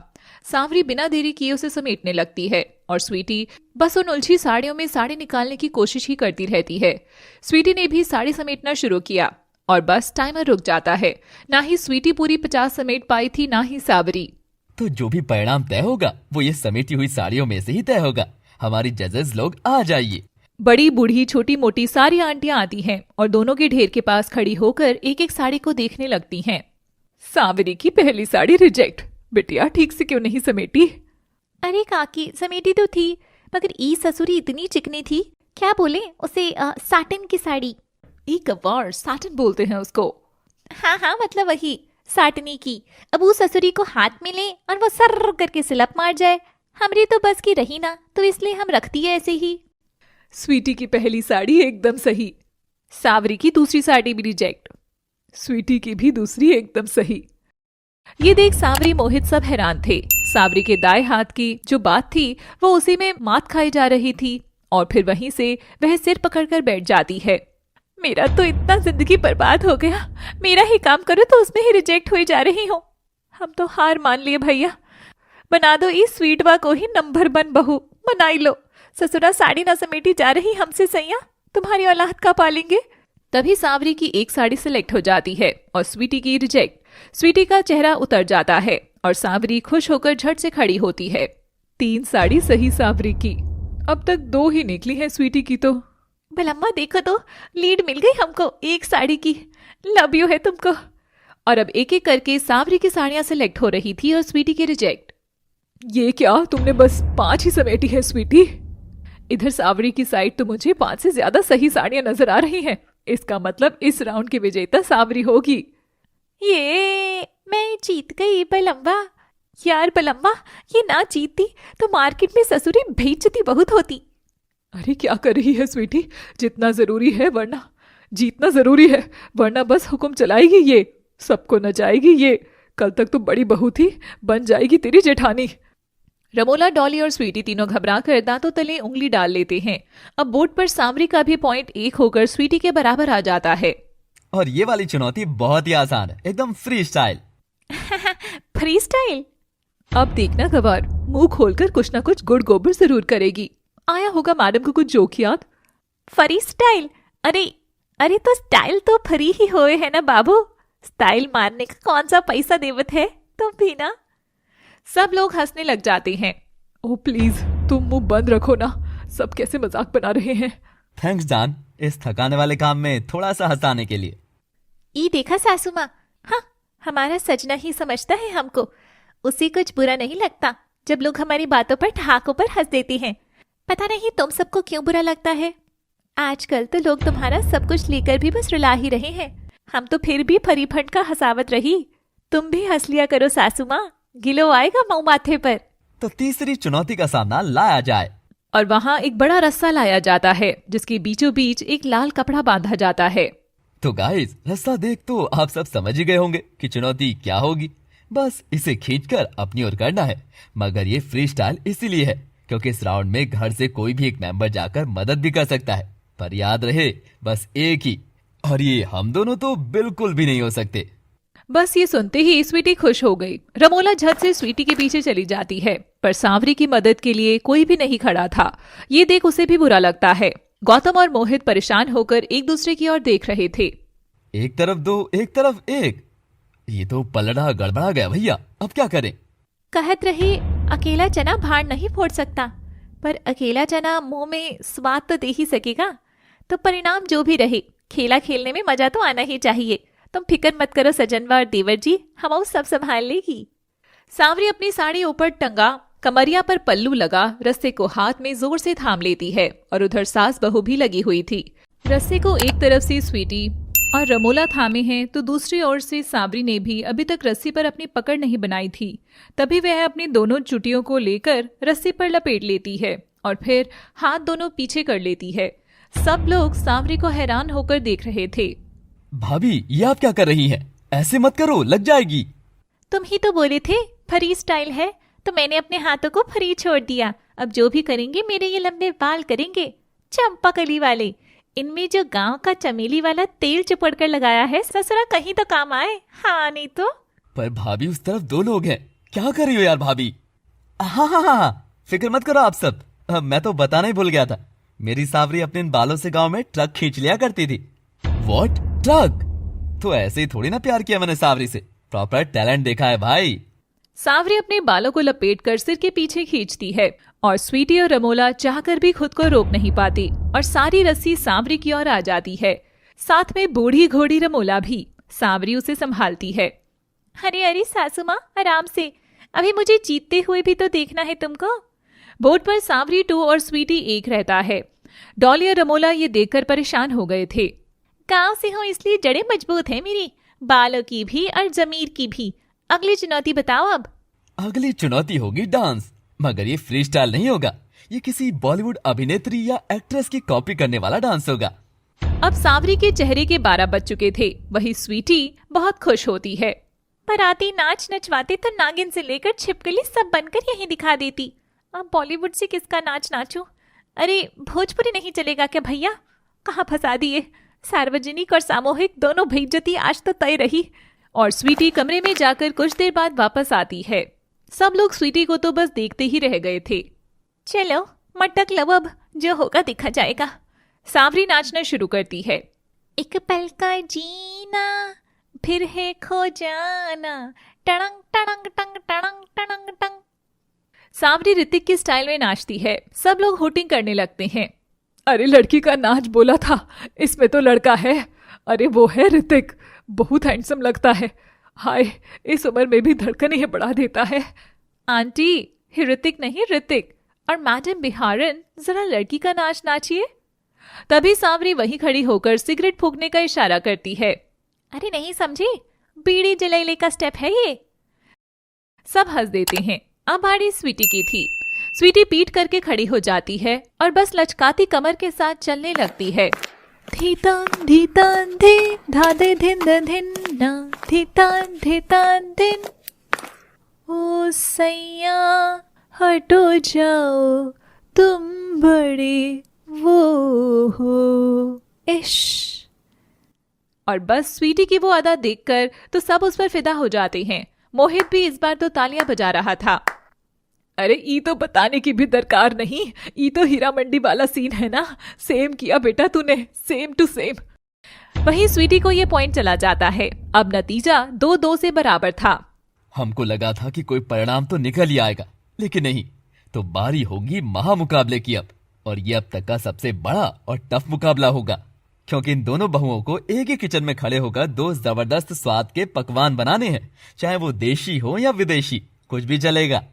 सांवरी बिना देरी किए उसे समेटने लगती है और स्वीटी बस उन उलझी साड़ियों में साड़ी निकालने की कोशिश ही करती रहती है। स्वीटी ने भी साड़ी समेटना शुरू किया और बस टाइमर रुक जाता है। ना ही स्वीटी पूरी 50 समेट पाई थी, ना ही सांवरी। तो जो भी परिणाम तय होगा वो ये समेटी हुई साड़ियों में से ही तय होगा। हमारी जजेस लोग आ जाइए। बड़ी बूढ़ी छोटी मोटी सारी आंटियां आती हैं और दोनों के ढेर के पास खड़ी होकर एक एक साड़ी को देखने लगती हैं। सांवरी की पहली साड़ी रिजेक्ट। बिटिया ठीक से क्यों नहीं समेटी? अरे काकी समेटी तो थी, मगर ई ससुरी इतनी चिकनी थी, क्या बोले उसे, साटन की साड़ी। ई कवार साटन बोलते हैं उसको। हाँ हाँ मतलब वही साटनी की। अब वो ससुरी को हाथ में ले और वो सर्र करके सिलप मार जाए। हमरी तो बस की रही ना, तो इसलिए हम रखती है ऐसे ही। स्वीटी की पहली साड़ी एकदम सही। सांवरी की दूसरी साड़ी भी रिजेक्ट। स्वीटी की भी दूसरी एकदम सही। ये देख सांवरी मोहित सब हैरान थे। सांवरी के दाएं हाथ की जो बात थी वो उसी में मात खाई जा रही थी और फिर वहीं से वह सिर पकड़कर बैठ जाती है। मेरा तो इतना जिंदगी बर्बाद हो गया, मेरा ही काम करो तो उसमें ही रिजेक्ट हुई जा रही हूँ। हम तो हार मान लिए भैया, बना दो इस स्वीटवा को ही नंबर 1 बहू बनाई लो। ससुरा साड़ी ना समेटी जा रही हमसे सैया, तुम्हारी औलाद का पालेंगे। तभी सांवरी की एक साड़ी सिलेक्ट हो जाती है और स्वीटी की रिजेक्ट। स्वीटी का चेहरा उतर जाता है और सांवरी खुश होकर झट से खड़ी होती है। 3 साड़ी सही सांवरी की। अब तक 2 ही निकली है स्वीटी की तो। भलम्मा देखो तो लीड मिल गई हमको एक साड़ी की। लव यू है तुमको। और अब एक एक करके सांवरी की साड़ियां सिलेक्ट हो रही थी और स्वीटी की रिजेक्ट। ये क्या, तुमने बस 5 ही समेटी है स्वीटी? इधर सांवरी की साइड तो मुझे 5 से ज्यादा सही साड़ियां नजर आ रही हैं। इसका मतलब इस राउंड की विजेता सांवरी होगी। ये मैं जीत गई बलम्मा। यार बलम्मा, ये ना जीतती तो मार्केट में ससुरी बेइज्जती बहुत होती। अरे क्या कर रही है स्वीटी? जितना जरूरी है, वरना जीतना जरूरी है, वरना बस हुक्म चलाएगी ये, सबको नचाएगी ये। कल तक तो बड़ी बहू थी, बन जाएगी तेरी जेठानी। रमोला, डॉली और स्वीटी तीनों घबराकर दांतों तले उंगली डाल लेते हैं। अब बोर्ड पर सांवरी का भी पॉइंट 1 होकर स्वीटी के बराबर आ जाता है। और ये वाली चुनौती बहुत ही आसान है, एकदम फ्री स्टाइल। Free style? अब देखना गवार, मुंह खोलकर कुछ ना कुछ गुड़ गोबर जरूर करेगी। आया होगा मैडम को कुछ जोक याद। Free style? अरे अरे तो स्टाइल तो फ्री ही होए है ना बाबू। स्टाइल मारने का कौन सा पैसा देवत है, तुम भी ना। सब लोग हंसने लग जाते हैं। ओ प्लीज तुम मुंह बंद रखो ना, सब कैसे मजाक बना रहे हैं। थैंक्स जान, इस थकाने वाले काम में थोड़ा सा हंसाने के लिए। ई देखा सासू माँ, हाँ हमारा सजना ही समझता है हमको। उसे कुछ बुरा नहीं लगता जब लोग हमारी बातों पर ठहाकों पर हंस देते हैं। पता नहीं तुम सबको क्यों बुरा लगता है। आजकल तो लोग तुम्हारा सब कुछ लेकर भी बस रुला ही रहे हैं। हम तो फिर भी फरी फंड का हंसावत रही। तुम भी हंस लिया करो सासू माँ, गिलो आएगा मुंह माथे पर। तो तीसरी चुनौती का सामना लाया जाए। और वहाँ एक बड़ा रस्सा लाया जाता है जिसके बीचों बीच एक लाल कपड़ा बांधा जाता है। तो गाइस, रस्सा देख तो आप सब समझ ही गए होंगे कि चुनौती क्या होगी। बस इसे खींचकर अपनी ओर करना है। मगर ये फ्री स्टाइल इसीलिए है क्योंकि इस राउंड में घर से कोई भी एक मेंबर जाकर मदद भी कर सकता है, पर याद रहे बस एक ही, और ये हम दोनों तो बिल्कुल भी नहीं हो सकते। बस ये सुनते ही स्वीटी खुश हो गई। रमोला झट से स्वीटी के पीछे चली जाती है, पर सांवरी की मदद के लिए कोई भी नहीं खड़ा था। ये देख उसे भी बुरा लगता है। गौतम और मोहित परेशान होकर एक दूसरे की ओर देख रहे थे। एक तरफ दो, एक तरफ एक, ये तो पलड़ा गड़बड़ा गया भैया, अब क्या करें? कहत रही अकेला चना भार नहीं फोड़ सकता, पर अकेला चना मुंह में स्वाद तो दे ही सकेगा। तो परिणाम जो भी रहे, खेला खेलने में मजा तो आना ही चाहिए। तुम फिक्र मत करो सजनवा और देवर जी, हम सब संभाल लेगी। सांवरी अपनी साड़ी ऊपर टंगा, कमरिया पर पल्लू लगा, रस्से को हाथ में जोर से थाम लेती है और उधर सास बहू भी लगी हुई थी। रस्से को एक तरफ से स्वीटी और रमोला थामे हैं तो दूसरी ओर से सांवरी ने भी अभी तक रस्सी पर अपनी पकड़ नहीं बनाई थी। तभी वह अपनी दोनों चुटियों को लेकर रस्सी पर लपेट लेती है और फिर हाथ दोनों पीछे कर लेती है। सब लोग सांवरी को हैरान होकर देख रहे थे। भाभी, ये आप क्या कर रही हैं? ऐसे मत करो, लग जाएगी। तुम ही तो बोले थे फ्री स्टाइल है, तो मैंने अपने हाथों को फ्री छोड़ दिया। अब जो भी करेंगे मेरे ये लंबे बाल करेंगे, चंपाकली वाले। इनमें जो गांव का चमेली वाला तेल चिपड़ कर लगाया है, ससुरा कहीं तो काम आए। हाँ नहीं तो। पर भाभी, उस तरफ दो लोग हैं, क्या कर रही हो यार भाभी? हाँ हाँ हाँ, फिक्र मत करो आप सब। मैं तो बताना ही भूल गया था, मेरी सांवरी अपने इन बालों से गांव में ट्रक खींच लिया करती थी। What, truck? तो ऐसे ही थोड़ी ना प्यार किया मैंने सांवरी से, प्रॉपर टैलेंट देखा है भाई। सांवरी अपने बालों को लपेटकर सिर के पीछे खींचती है और स्वीटी और रमोला चाहकर भी खुद को रोक नहीं पाती और सारी रस्सी सांवरी की ओर आ जाती है। साथ में बूढ़ी घोड़ी रमोला भी। सांवरी उसे संभालती है। अरे अरे सासू माँ, आराम से, अभी मुझे जीतते हुए भी तो देखना है तुमको। बोर्ड पर सांवरी 2 और स्वीटी 1 रहता है। डॉली और रमोला ये देखकर परेशान हो गए थे। गांव से हूँ इसलिए जड़ें मजबूत है मेरी, बालों की भी और जमीर की भी। अगली चुनौती बताओ अब। अगली चुनौती होगी डांस, मगर ये फ्री स्टाइल नहीं होगा। ये किसी बॉलीवुड अभिनेत्री या एक्ट्रेस की कॉपी करने वाला डांस होगा। अब सांवरी के चेहरे के 12 बज चुके थे। वही स्वीटी बहुत खुश होती है। बराती नाच नचवाते तो नागिन से लेकर छिपकली सब बनकर यहीं दिखा देती। अब बॉलीवुड से किसका नाच नाचूं? अरे भोजपुरी नहीं चलेगा क्या भैया? कहाँ फंसा दिए। सार्वजनिक और सामूहिक दोनों बेइज्जती आज तो तय रही। और स्वीटी कमरे में जाकर कुछ देर बाद वापस आती है। सब लोग स्वीटी को तो बस देखते ही रह गए थे। चलो मटक लो, अब जो होगा देखा जाएगा। सांवरी नाचना शुरू करती है। एक पल का जीना फिर है खो जाना, टड़ंग टड़ंग टंग टड़ंग टड़ंग टंग। सांवरी ऋतिक की स्टाइल में नाचती है। सब लोग हुटिंग करने लगते हैं। अरे लड़की का नाच बोला था, इसमें तो लड़का है। अरे वो है ऋतिक, बहुत हैंडसम लगता है। हाय, इस उम्र में भी धड़कने बढ़ा देता है। आंटी, ये ऋतिक नहीं ऋतिक। और मैडम बिहारन, जरा लड़की का नाच नाचिए। तभी सांवरी वहीं खड़ी होकर सिगरेट फूंकने का इशारा करती है। अरे नहीं समझे, बीड़ी जलेले का स्टेप है ये। सब हंस देते हैं। अब बारी स्वीटी की थी। स्वीटी पीट करके खड़ी हो जाती है और बस लचकाती कमर के साथ चलने लगती है। धीतान धीतान धी धादे धिन धिन्ना धीतान धीतान धिन। ओ सैया हटो जाओ, तुम बड़े वो हो। इश। और बस स्वीटी की वो अदा देखकर तो सब उस पर फिदा हो जाते हैं। मोहित भी इस बार तो तालियां बजा रहा था। अरे ई तो बताने की भी दरकार नहीं, ई तो हीरा मंडी वाला सीन है ना। सेम किया बेटा तूने, सेम टू सेम। वहीं स्वीटी को ये पॉइंट चला जाता है। अब नतीजा 2-2 से बराबर था। हमको लगा था कि कोई परिणाम तो निकल ही आएगा, लेकिन नहीं। तो बारी होगी महामुकाबले की अब, और ये अब तक का सबसे बड़ा और टफ मुकाबला होगा, क्योंकि इन दोनों बहुओं को एक ही किचन में खड़े होकर 2 जबरदस्त स्वाद के पकवान बनाने हैं। चाहे वो देशी हो या विदेशी, कुछ भी चलेगा।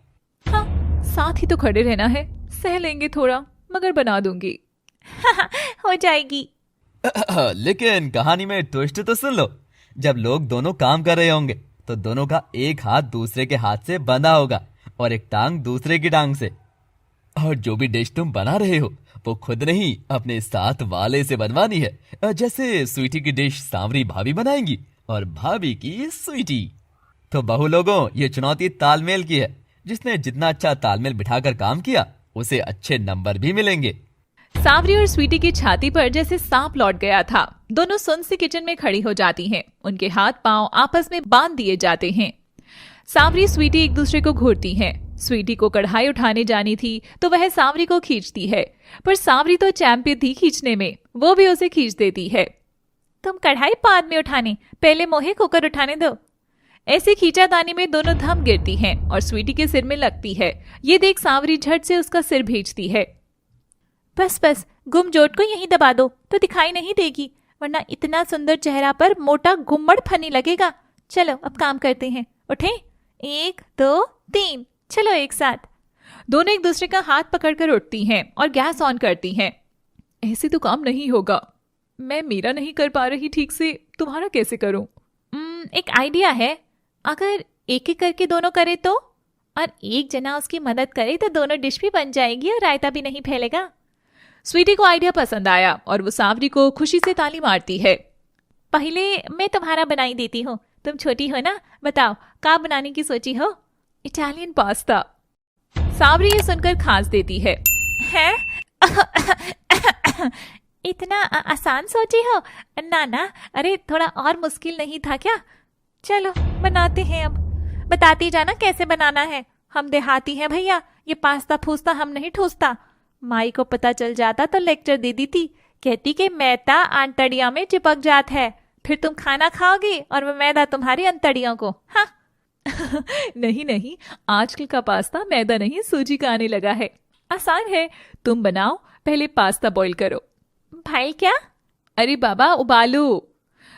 हाँ, साथ ही तो खड़े रहना है। सह लेंगे थोड़ा, मगर बना दूंगी। हो जाएगी। लेकिन कहानी में ट्विस्ट तो सुन लो। जब लोग दोनों काम कर रहे होंगे तो दोनों का एक हाथ दूसरे के हाथ से बंधा होगा और एक टांग दूसरे की टांग से। और जो भी डिश तुम बना रहे हो वो खुद नहीं, अपने साथ वाले से बनवानी है। जैसे स्वीटी की डिश सांवरी भाभी बनाएंगी और भाभी की स्वीटी। तो बहू लोगों, ये चुनौती तालमेल की है। जिसने जितना अच्छा तालमेल बिठाकर काम किया उसे अच्छे नंबर भी मिलेंगे। सावरी और स्वीटी की छाती पर जैसे सांप लौट गया था। दोनों सुन से किचन में खड़ी हो जाती हैं। उनके हाथ पांव आपस में बांध दिए जाते हैं। सावरी स्वीटी एक दूसरे को घूरती हैं। स्वीटी को कढ़ाई उठाने जानी थी तो वह सावरी को खींचती है, पर सावरी तो चैंपियन थी खींचने में, वो भी उसे खींच देती है। तुम कढ़ाई बाद में उठाने, पहले मोहे कुकर उठाने दो। ऐसे खींचातानी में दोनों थम गिरती हैं और स्वीटी के सिर में लगती है। ये देख सावरी झट से उसका सिर भेजती है। बस बस, गुम जोट को यहीं दबा दो तो दिखाई नहीं देगी, वरना इतना सुंदर चेहरा पर मोटा गुम्मड़ फनी लगेगा। चलो अब काम करते हैं, उठे, 1 2 3, चलो एक साथ। दोनों एक दूसरे का हाथ पकड़कर उठती हैं और गैस ऑन करती हैं। ऐसे तो काम नहीं होगा, मैं मेरा नहीं कर पा रही ठीक से, तुम्हारा कैसे करूं? एक आइडिया है, अगर एक एक करके दोनों करे तो, और एक जना उसकी मदद करे तो दोनों डिश भी बन जाएगी और रायता भी नहीं फैलेगा। स्वीटी को आइडिया पसंद आया और वो सावरी को खुशी से ताली मारती है। पहले मैं तुम्हारा बनाई देती हूँ, तुम छोटी हो ना, बताओ क्या बनाने की सोची हो? Italian pasta. सावरी ये सुनकर खांस देती है। हैं? इतना आसान सोची हो? ना ना, अरे थोड़ा और मुश्किल नहीं था क्या? चलो बनाते हैं, अब बताती जाना कैसे बनाना है। हम देहाती हैं भैया, ये पास्ता फूसता हम नहीं ठूसता। माई को पता चल जाता तो लेक्चर दे दी थी, कहती कि मैदा आंतड़िया में चिपक जात है, फिर तुम खाना खाओगी और वो मैदा तुम्हारी अंतड़ियों को। हाँ नहीं नहीं, आजकल का पास्ता मैदा नहीं सूजी का आने लगा है, आसान है, तुम बनाओ, पहले पास्ता बॉईल करो। भाई क्या? अरे बाबा उबालो।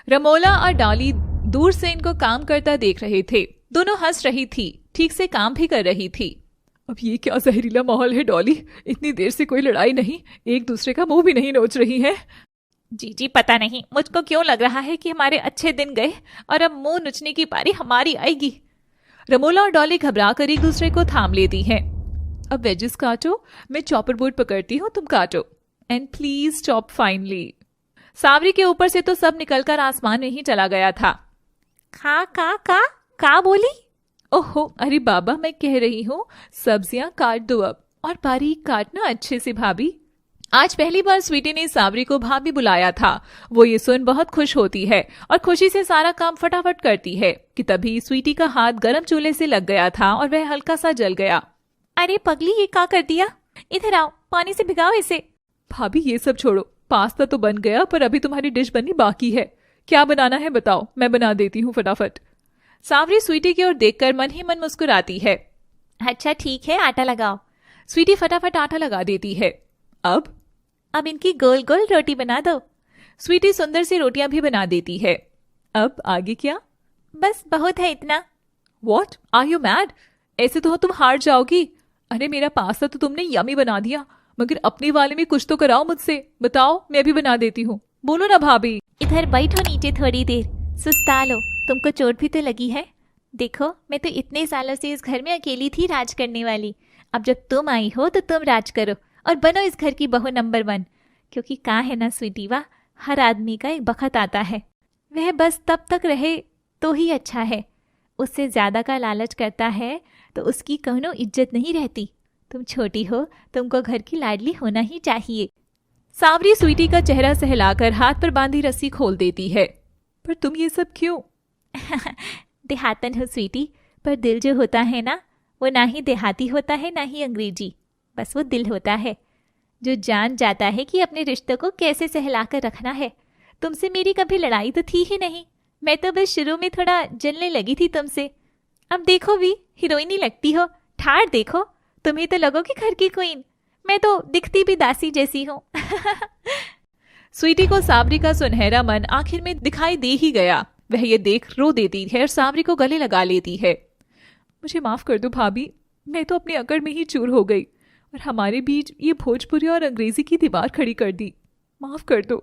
रमोला और डॉली दूर से इनको काम करता देख रहे थे। दोनों हंस रही थी, ठीक से काम भी कर रही थी। अब ये क्या जहरीला माहौल है डॉली, इतनी देर से कोई लड़ाई नहीं, एक दूसरे का मुंह भी नहीं नोच रही है। जी पता नहीं मुझको क्यों लग रहा है कि हमारे अच्छे दिन गए और अब मुंह नुचने की पारी हमारी आएगी। रमोला और डॉली घबरा कर एक दूसरे को थाम लेती हैं। अब वेजेस काटो, मैं चॉपर बोर्ड पकड़ती हूँ, तुम काटो, एंड प्लीज चॉप फाइनली। सावरी के ऊपर से तो सब निकलकर आसमान में ही चला गया था। का बोली? ओहो, अरे बाबा मैं कह रही हूँ सब्जियां काट दो अब, और बारीक काटना अच्छे से भाभी। आज पहली बार स्वीटी ने सावरी को भाभी बुलाया था। वो ये सुन बहुत खुश होती है और खुशी से सारा काम फटाफट करती है कि तभी स्वीटी का हाथ गरम चूल्हे से लग गया था और वह हल्का सा जल गया। अरे पगली, ये क्या कर दिया? इधर आओ, पानी से भिगाओ इसे। भाभी ये सब छोड़ो, पास्ता तो बन गया पर अभी तुम्हारी डिश बननी बाकी है। क्या बनाना है बताओ, मैं बना देती हूँ फटाफट। सावरी स्वीटी की ओर देखकर मन ही मन मुस्कुराती है। अच्छा ठीक है, आटा लगाओ। स्वीटी फटाफट आटा लगा देती है। अब इनकी गोल गोल रोटी बना दो। स्वीटी सुंदर सी रोटियां भी बना देती है। अब आगे क्या? बस बहुत है इतना। What? Are you mad? ऐसे तो तुम हार जाओगी। अरे मेरा पास्ता तो तुमने यमी बना दिया, मगर अपने वाले में कुछ तो कराओ मुझसे। बताओ, मैं भी बना देती हूँ। बोलो ना भाभी। इधर बैठो नीचे थोड़ी देर, सुस्ता लो, तुमको चोट भी तो लगी है। देखो, मैं तो इतने सालों से इस घर में अकेली थी राज करने वाली। अब जब तुम आई हो तो तुम राज करो और बनो इस घर की बहू नंबर 1। क्योंकि कहाँ है ना स्वीटी, वाह, हर आदमी का एक बखत आता है, वह बस तब तक रहे तो ही अच्छा है। उससे ज्यादा का लालच करता है तो उसकी कौनो इज्जत नहीं रहती। तुम छोटी हो, तुमको घर की लाडली होना ही चाहिए। सावरी स्वीटी का चेहरा सहलाकर हाथ पर बांधी रस्सी खोल देती है। पर तुम ये सब क्यों? देहातन हो स्वीटी, पर दिल जो होता है ना, वो ना ही देहाती होता है ना ही अंग्रेजी, बस वो दिल होता है जो जान जाता है कि अपने रिश्तों को कैसे सहलाकर रखना है। तुमसे मेरी कभी लड़ाई तो थी ही नहीं, मैं तो बस शुरू में थोड़ा जलने लगी थी तुमसे। अब देखो भी, हीरोइनी लगती हो, ठाड़ देखो, तुम्हें तो लगोगी घर की क्वीन, मैं तो दिखती भी दासी जैसी हूँ। स्वीटी को सावरी का सुनहरा मन आखिर में दिखाई दे ही गया। वह ये देख रो देती है और सावरी को गले लगा लेती है। मुझे माफ कर दो भाभी, मैं तो अपनी अकड़ में ही चूर हो गई और हमारे बीच ये भोजपुरी और अंग्रेजी की दीवार खड़ी कर दी, माफ कर दो।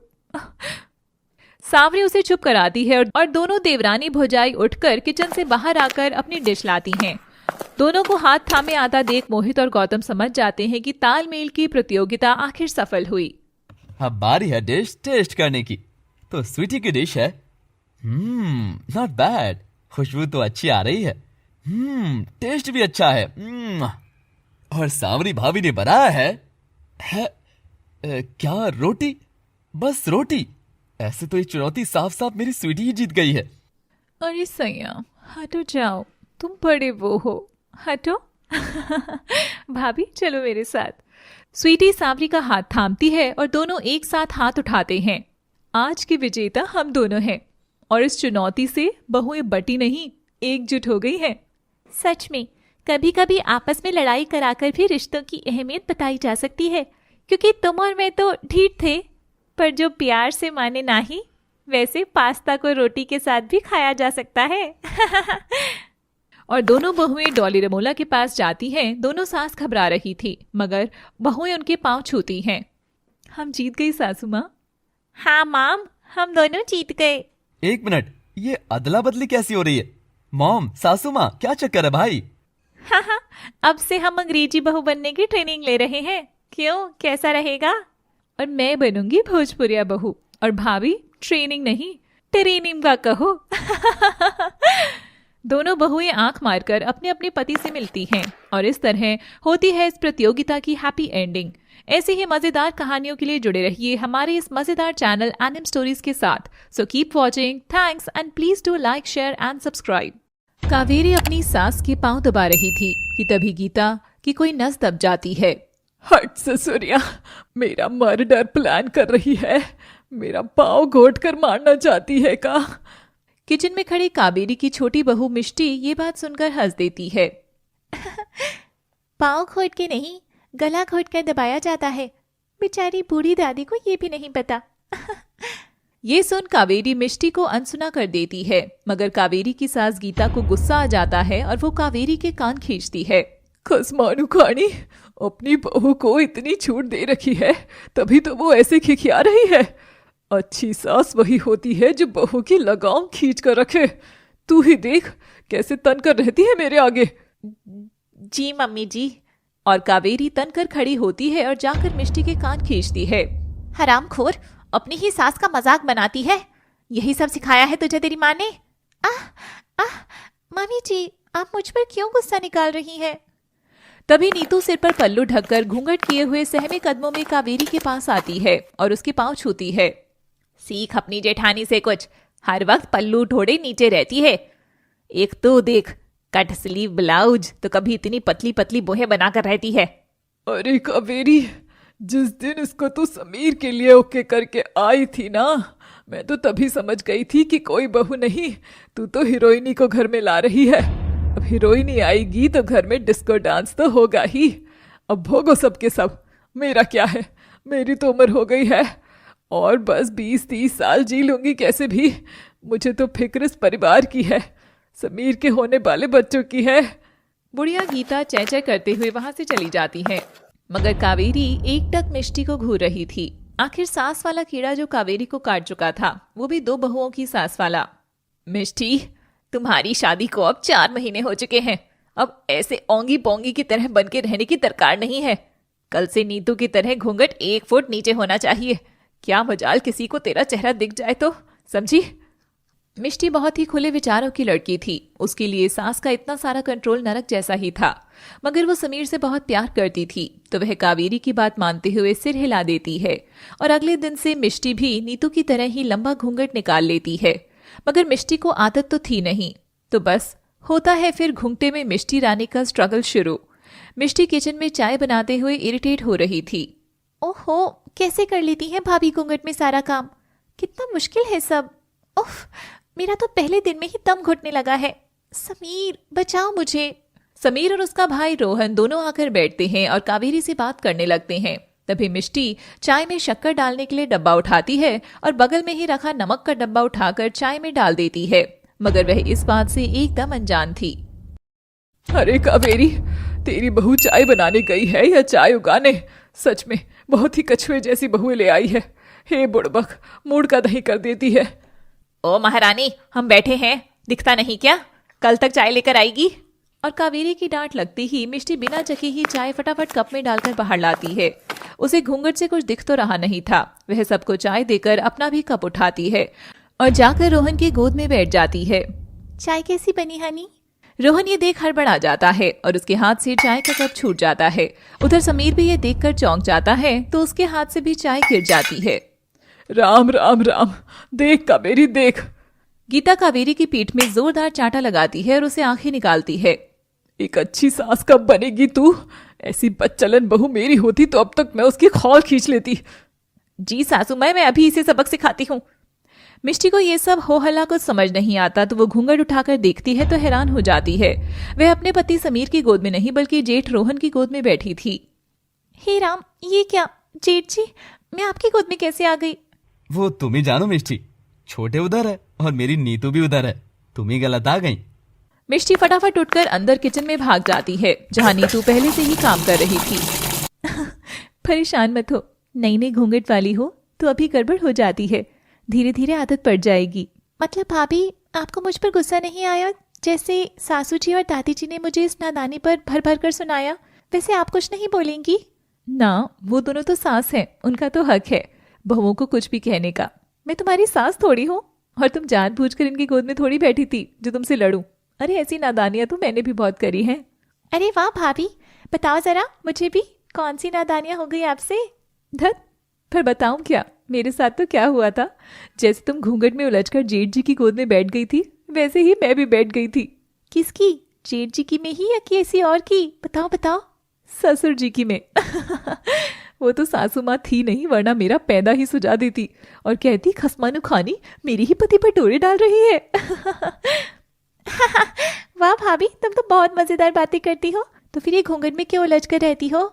सावरी उसे चुप कराती है और दोनों देवरानी भौजाई उठकर किचन से बाहर आकर अपनी डिश लाती हैं। दोनों को हाथ थामे आता देख मोहित और गौतम समझ जाते हैं कि तालमेल की प्रतियोगिता आखिर सफल हुई। अब बारी है डिश टेस्ट करने की। तो स्वीटी की डिश है। नॉट बैड, खुशबू तो अच्छी आ रही है। टेस्ट भी अच्छा है। और सावरी भाभी ने बनाया है क्या रोटी? बस रोटी? ऐसे तो ये चुनौती साफ साफ मेरी स्वीटी ही जीत गई है। अरे सैया, हटो जाओ, तुम बड़े वो हो, हटो। भाभी चलो मेरे साथ। स्वीटी सांवरी का हाथ थामती है और दोनों एक साथ हाथ उठाते हैं। आज की विजेता हम दोनों हैं और इस चुनौती से बहुएं बटी नहीं, एकजुट हो गई हैं। सच में कभी कभी आपस में लड़ाई कराकर भी रिश्तों की अहमियत बताई जा सकती है, क्योंकि तुम और मैं तो ढीठ थे, पर जो प्यार से माने नाही, वैसे पास्ता को रोटी के साथ भी खाया जा सकता है। और दोनों बहुएं डॉली रमोला के पास जाती हैं। दोनों सास घबरा रही थी, मगर बहुएं उनके पांव छूती हैं। हम जीत गई सासू माँ। हाँ माम, हम दोनों जीत गए। एक मिनट, ये अदला बदली कैसी हो रही है? मॉम, सासू माँ, क्या चक्कर है भाई? हाँ, अब से हम अंग्रेजी बहू बनने की ट्रेनिंग ले रहे हैं। क्यों, कैसा रहेगा? और मैं बनूंगी भोजपुरिया बहू, और भाभी ट्रेनिंग नहीं, ट्रेनिंग का कहो। दोनों बहुएं आंख मारकर अपने अपने पति से मिलती हैं और इस तरह होती है इस प्रतियोगिता की हैप्पी एंडिंग। ऐसी ही मजेदार कहानियों के लिए जुड़े रहिए हमारे इस मजेदार चैनल एनिम स्टोरीज के साथ। So keep watching, thanks and please do like, share and subscribe. Kaveri अपनी सास के पांव दबा रही थी कि तभी गीता की कोई नस दब जाती है। हट ससुरिया, मेरा मर्डर प्लान कर रही है, मेरा पांव घोट कर मारना चाहती है का? किचन में खड़ी कावेरी की छोटी बहू मिष्टी ये बात सुनकर हंस देती है। पाँव घोट के नहीं, गला घोट कर दबाया जाता है। बेचारी बूढ़ी दादी को ये भी नहीं पता। ये सुन कावेरी मिष्टी को अनसुना कर देती है, मगर कावेरी की सास गीता को गुस्सा आ जाता है और वो कावेरी के कान खींचती है। खसमानु खानी, अपनी बहू को इतनी छूट दे रखी है, तभी तो वो ऐसे खिखिया रही है। अच्छी सास वही होती है जो बहू की लगाम खींच कर रखे। तू ही देख कैसे तन कर रहती है मेरे आगे। जी मम्मी जी। और कावेरी तन कर खड़ी होती है और जाकर मिष्टी के कान खींचती है। हरामखोर, अपनी ही सास का मजाक बनाती है। यही सब सिखाया है तुझे तेरी माँ ने? मम्मी जी, आप मुझ पर क्यों गुस्सा निकाल रही हैं? तभी नीतू सिर पर पल्लू ढककर घूंघट किए हुए सहमे कदमों में कावेरी के पास आती है और उसके पांव छूती है। सीख अपनी जेठानी से कुछ, हर वक्त पल्लू ठोड़े नीचे रहती है। एक तो देख, कट स्लीव ब्लाउज, तो कभी इतनी पतली पतली बोहे बनाकर रहती है। अरे कावेरी, जिस दिन इसको तू समीर के लिए ओके करके आई थी ना, मैं तो तभी समझ गई थी कि कोई बहू नहीं, तू तो हीरोइनी को घर में ला रही है। अब हीरोइनी आएगी तो घर में डिस्को डांस तो होगा ही। अब भोगो सबके सब, मेरा क्या है, मेरी तो उम्र हो गई है और बस 20-30 साल जी लूंगी कैसे भी। मुझे तो फिक्र इस परिवार की है, समीर के होने वाले बच्चों की है। बुढ़िया गीता चै चै करते हुए वहां से चली जाती है, मगर कावेरी एकटक मिष्टी को घूर रही थी। आखिर सास वाला कीड़ा जो कावेरी को काट चुका था, वो भी 2 बहुओं की सास वाला। मिष्टी, तुम्हारी शादी को अब 4 महीने हो चुके हैं। अब ऐसे ओंगी पोंगी की तरह बन के रहने की दरकार नहीं है। कल से नीतू की तरह घूंघट 1 फुट नीचे होना चाहिए। क्या मजाल किसी को तेरा चेहरा दिख जाए तो, समझी? मिष्टी बहुत ही खुले विचारों की लड़की थी। उसके लिए सास का इतना सारा कंट्रोल नरक जैसा ही था, मगर वो समीर से बहुत प्यार करती थी, तो वह कावेरी की बात मानते हुए सिर हिला देती है। और अगले दिन से मिष्टी भी नीतू की तरह ही लंबा घूंघट निकाल लेती है। मगर मिष्टी को आदत तो थी नहीं, तो बस होता है फिर घूंघटे में मिष्टी रानी का स्ट्रगल शुरू। मिष्टी किचन में चाय बनाते हुए इरिटेट हो रही थी। ओहो, कैसे कर लेती है भाभी घूंघट में सारा काम? कितना मुश्किल है सब। उफ, मेरा तो पहले दिन में ही दम घुटने लगा है। समीर, बचाओ मुझे। समीर और उसका भाई रोहन दोनों आकर बैठते हैं और कावेरी से बात करने लगते हैं। तभी मिष्टी चाय में शक्कर डालने के लिए डब्बा उठाती है और बगल में ही रखा नमक का डब्बा उठाकर चाय में डाल देती है, मगर वह इस बात से एकदम अनजान थी। अरे कावेरी, तेरी बहू चाय बनाने गई है या चाय उगाने? सच में बहुत ही कछुए जैसी बहुएं ले आई है। हे बुड़बक, मूड का दही कर देती है। ओ महारानी, हम बैठे हैं, दिखता नहीं क्या? कल तक चाय लेकर आएगी। और कावेरी की डांट लगती ही मिष्टी बिना चखे ही चाय फटाफट कप में डालकर बाहर लाती है। उसे घूंघट से कुछ दिख तो रहा नहीं था। वह सबको चाय देकर अपना भी कप उठाती है और जाकर रोहन की गोद में बैठ जाती है। चाय कैसी बनी हनी? रोहन ये देख हड़बड़ा जाता है और उसके हाथ से चाय का कप छूट जाता है। उधर समीर भी ये देखकर चौंक जाता है तो उसके हाथ से भी चाय गिर जाती है। राम राम राम, देख कावेरी देख। गीता कावेरी की पीठ में जोरदार चांटा लगाती है और उसे आंखें निकालती है। एक अच्छी सास कब बनेगी तू? ऐसी बदचलन बहू मेरी होती तो अब तक मैं उसकी खौल खींच लेती। जी सासू माँ, मैं अभी इसे सबक सिखाती हूँ। मिष्टी को ये सब हो हल्ला कुछ समझ नहीं आता तो वो घूंघट उठाकर देखती है तो हैरान हो जाती है। वह अपने पति समीर की गोद में नहीं बल्कि जेठ रोहन की गोद में बैठी थी। हे राम, ये क्या? जेठ जी, मैं आपकी गोद में कैसे आ गई? वो तुम ही जानो मिष्टी, छोटे उधर है और मेरी नीतू भी उधर है, तुम ही गलत आ गई। मिष्टी फटाफट उठकर अंदर किचन में भाग जाती है जहां नीतू पहले से ही काम कर रही थी। परेशान मत हो, नई नई घूंघट वाली हो तो अभी गड़बड़ हो जाती है, धीरे धीरे आदत पड़ जाएगी। मतलब भाभी, आपको मुझ पर गुस्सा नहीं आया जैसे सासू जी और दादी जी ने मुझे इस नादानी पर भर भर कर सुनाया? वैसे आप कुछ नहीं बोलेंगी ना? वो दोनों तो सास हैं, उनका तो हक है बहुओं को कुछ भी कहने का। मैं तुम्हारी सास थोड़ी हूँ और तुम जानबूझकर इनकी गोद में थोड़ी बैठी थी जो तुमसे लड़ूं। अरे ऐसी नादानियां तो मैंने भी बहुत करी हैं। अरे वाह भाभी, बताओ जरा मुझे भी, कौन सी नादानियां हो गई आपसे? धत, पर बताऊं क्या मेरे साथ तो क्या हुआ था। जैसे तुम घूंघट में उलझकर जेठ जी की गोद में बैठ गई थी वैसे ही मैं भी बैठ गई थी। किसकी? जेठ जी की में ही या किसी और की? बताओ बताओ। ससुर जी की में। वो तो सासू माँ थी नहीं, वरना मेरा पैदा ही सुझा देती और कहती खसमानु खानी मेरी ही पति पर टोरे डाल रही है। वाह भाभी, तुम तो बहुत मजेदार बातें करती हो। तो फिर ये घूंघट में क्यों उलझ कर रहती हो?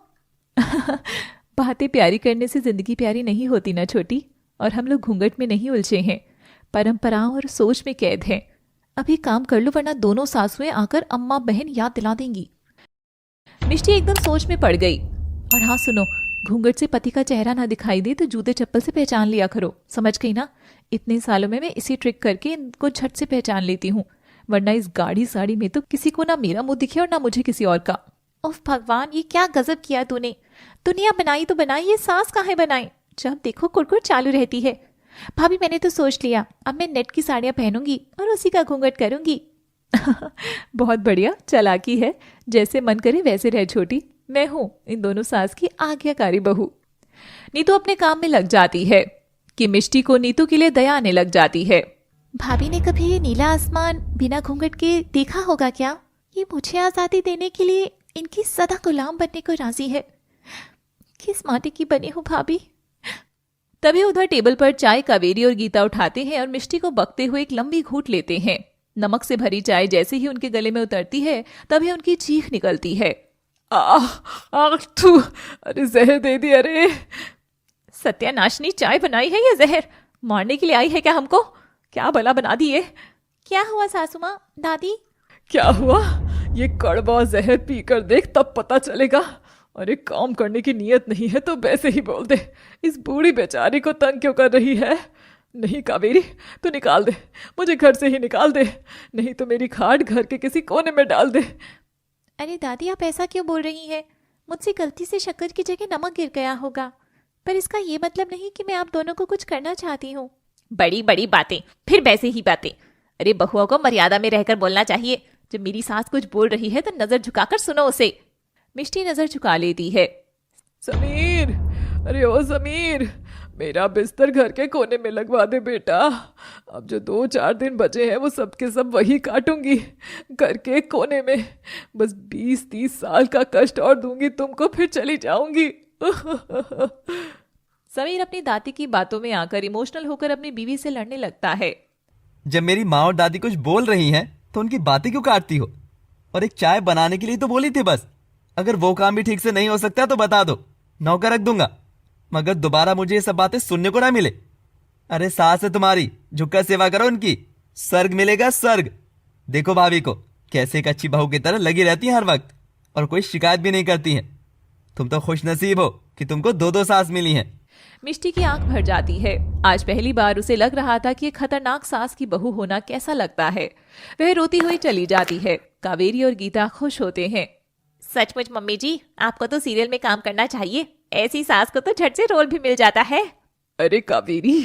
बातें प्यारी करने से जिंदगी प्यारी नहीं होती ना छोटी। और हम लोग घूंघट में नहीं उलझे हैं, परंपराओं और सोच में कैद हैं। अभी काम कर लो वरना दोनों सासुएं आकर अम्मा बहन याद दिला देंगी। मिष्टी एकदम सोच में पड़ गई। और हाँ सुनो, घूंघट से पति का चेहरा ना दिखाई दे तो जूते चप्पल से पहचान लिया करो, समझ गई ना? इतने सालों में मैं इसी ट्रिक करके इनको झट से पहचान लेती हूँ, वरना इस गाढ़ी साड़ी में तो किसी को ना मेरा मुंह दिखे और ना मुझे किसी और का। उफ भगवान, ये क्या गजब किया तूने। दुनिया बनाई तो बनाई, ये सास कहाँ बनाई? जब देखो कुड़कुड़ चालू रहती है। भाभी मैंने तो सोच लिया, अब मैं नेट की साड़ियाँ पहनूंगी और उसी का घूंघट करूंगी। बहुत बढ़िया चालाकी है, जैसे मन करे वैसे रह छोटी। मैं हूं इन दोनों सास की आज्ञाकारी बहू। नीतू अपने काम में लग जाती है कि मिष्टी को नीतू के लिए दया आने लग जाती है। भाभी ने कभी ये नीला आसमान बिना घूंघट के देखा होगा क्या? ये मुझे आजादी देने के लिए इनकी सदा गुलाम बनने को राजी है। किस माटी की बनी हूँ भाभी। तभी उधर टेबल पर चाय कावेरी और गीता उठाते हैं और मिष्टी को बकते हुए एक लंबी घूंट लेते हैं। नमक से भरी चाय जैसे ही उनके गले में उतरती है तभी उनकी चीख निकलती है। तू, अरे जहर दे दी। अरे सत्यानाशनी, चाय बनाई है या जहर? मारने के लिए आई है क्या हमको? क्या भला बना दी है? क्या हुआ सासू माँ, दादी? क्या हुआ? ये कड़वा जहर पीकर देख तब पता चलेगा। अरे काम करने की नीयत नहीं है तो वैसे ही बोल दे। इस बूढ़ी बेचारी को तंग क्यों कर रही है? नहीं कावेरी, तू निकाल दे, मुझे घर से ही निकाल दे, नहीं तो मेरी खाट घर के किसी कोने में डाल दे। अरे दादी, आप ऐसा क्यों बोल रही हैं? मुझसे गलती से शक्कर की जगह नमक गिर गया होगा, पर इसका ये मतलब नहीं कि मैं आप दोनों को कुछ करना चाहती हूँ। बड़ी बड़ी बातें, फिर वैसे ही बातें। अरे बहुओं को मर्यादा में रहकर बोलना चाहिए। जब मेरी सास कुछ बोल रही है तो नजर झुकाकर सुनो उसे। मिष्टी नजर झुका लेती है। समीर, अरे ओ समीर, मेरा बिस्तर घर के कोने में लगवा दे बेटा। अब जो 2-4 दिन बचे हैं वो सब के सब वही काटूंगी, घर के कोने में। बस 20-30 साल का कष्ट और दूंगी तुमको, फिर चली जाऊंगी। समीर अपनी दादी की बातों में आकर इमोशनल होकर अपनी बीवी से लड़ने लगता है। जब मेरी माँ और दादी कुछ बोल रही हैं तो उनकी बातें क्यों काटती हो? और एक चाय बनाने के लिए तो बोली थी बस। अगर वो काम भी ठीक से नहीं हो सकता तो बता दो, नौकर रख दूंगा, मगर दोबारा मुझे ये सब बातें सुनने को ना मिले। अरे सास है तुम्हारी, झुककर सेवा करो उनकी, स्वर्ग मिलेगा स्वर्ग। देखो भाभी को कैसे एक अच्छी बहू की तरह लगी रहती है हर वक्त, और कोई शिकायत भी नहीं करती है। तुम तो खुश नसीब हो कि तुमको 2-2 सास मिली हैं। मिष्टी की आंख भर जाती है। आज पहली बार उसे लग रहा था कि एक खतरनाक सास की बहू होना कैसा लगता है। वह रोती हुई चली जाती है। कावेरी और गीता खुश होते हैं। सचमुच मम्मी जी, आपको तो सीरियल में काम करना चाहिए, ऐसी सास को तो झट से रोल भी मिल जाता है। अरे कावेरी,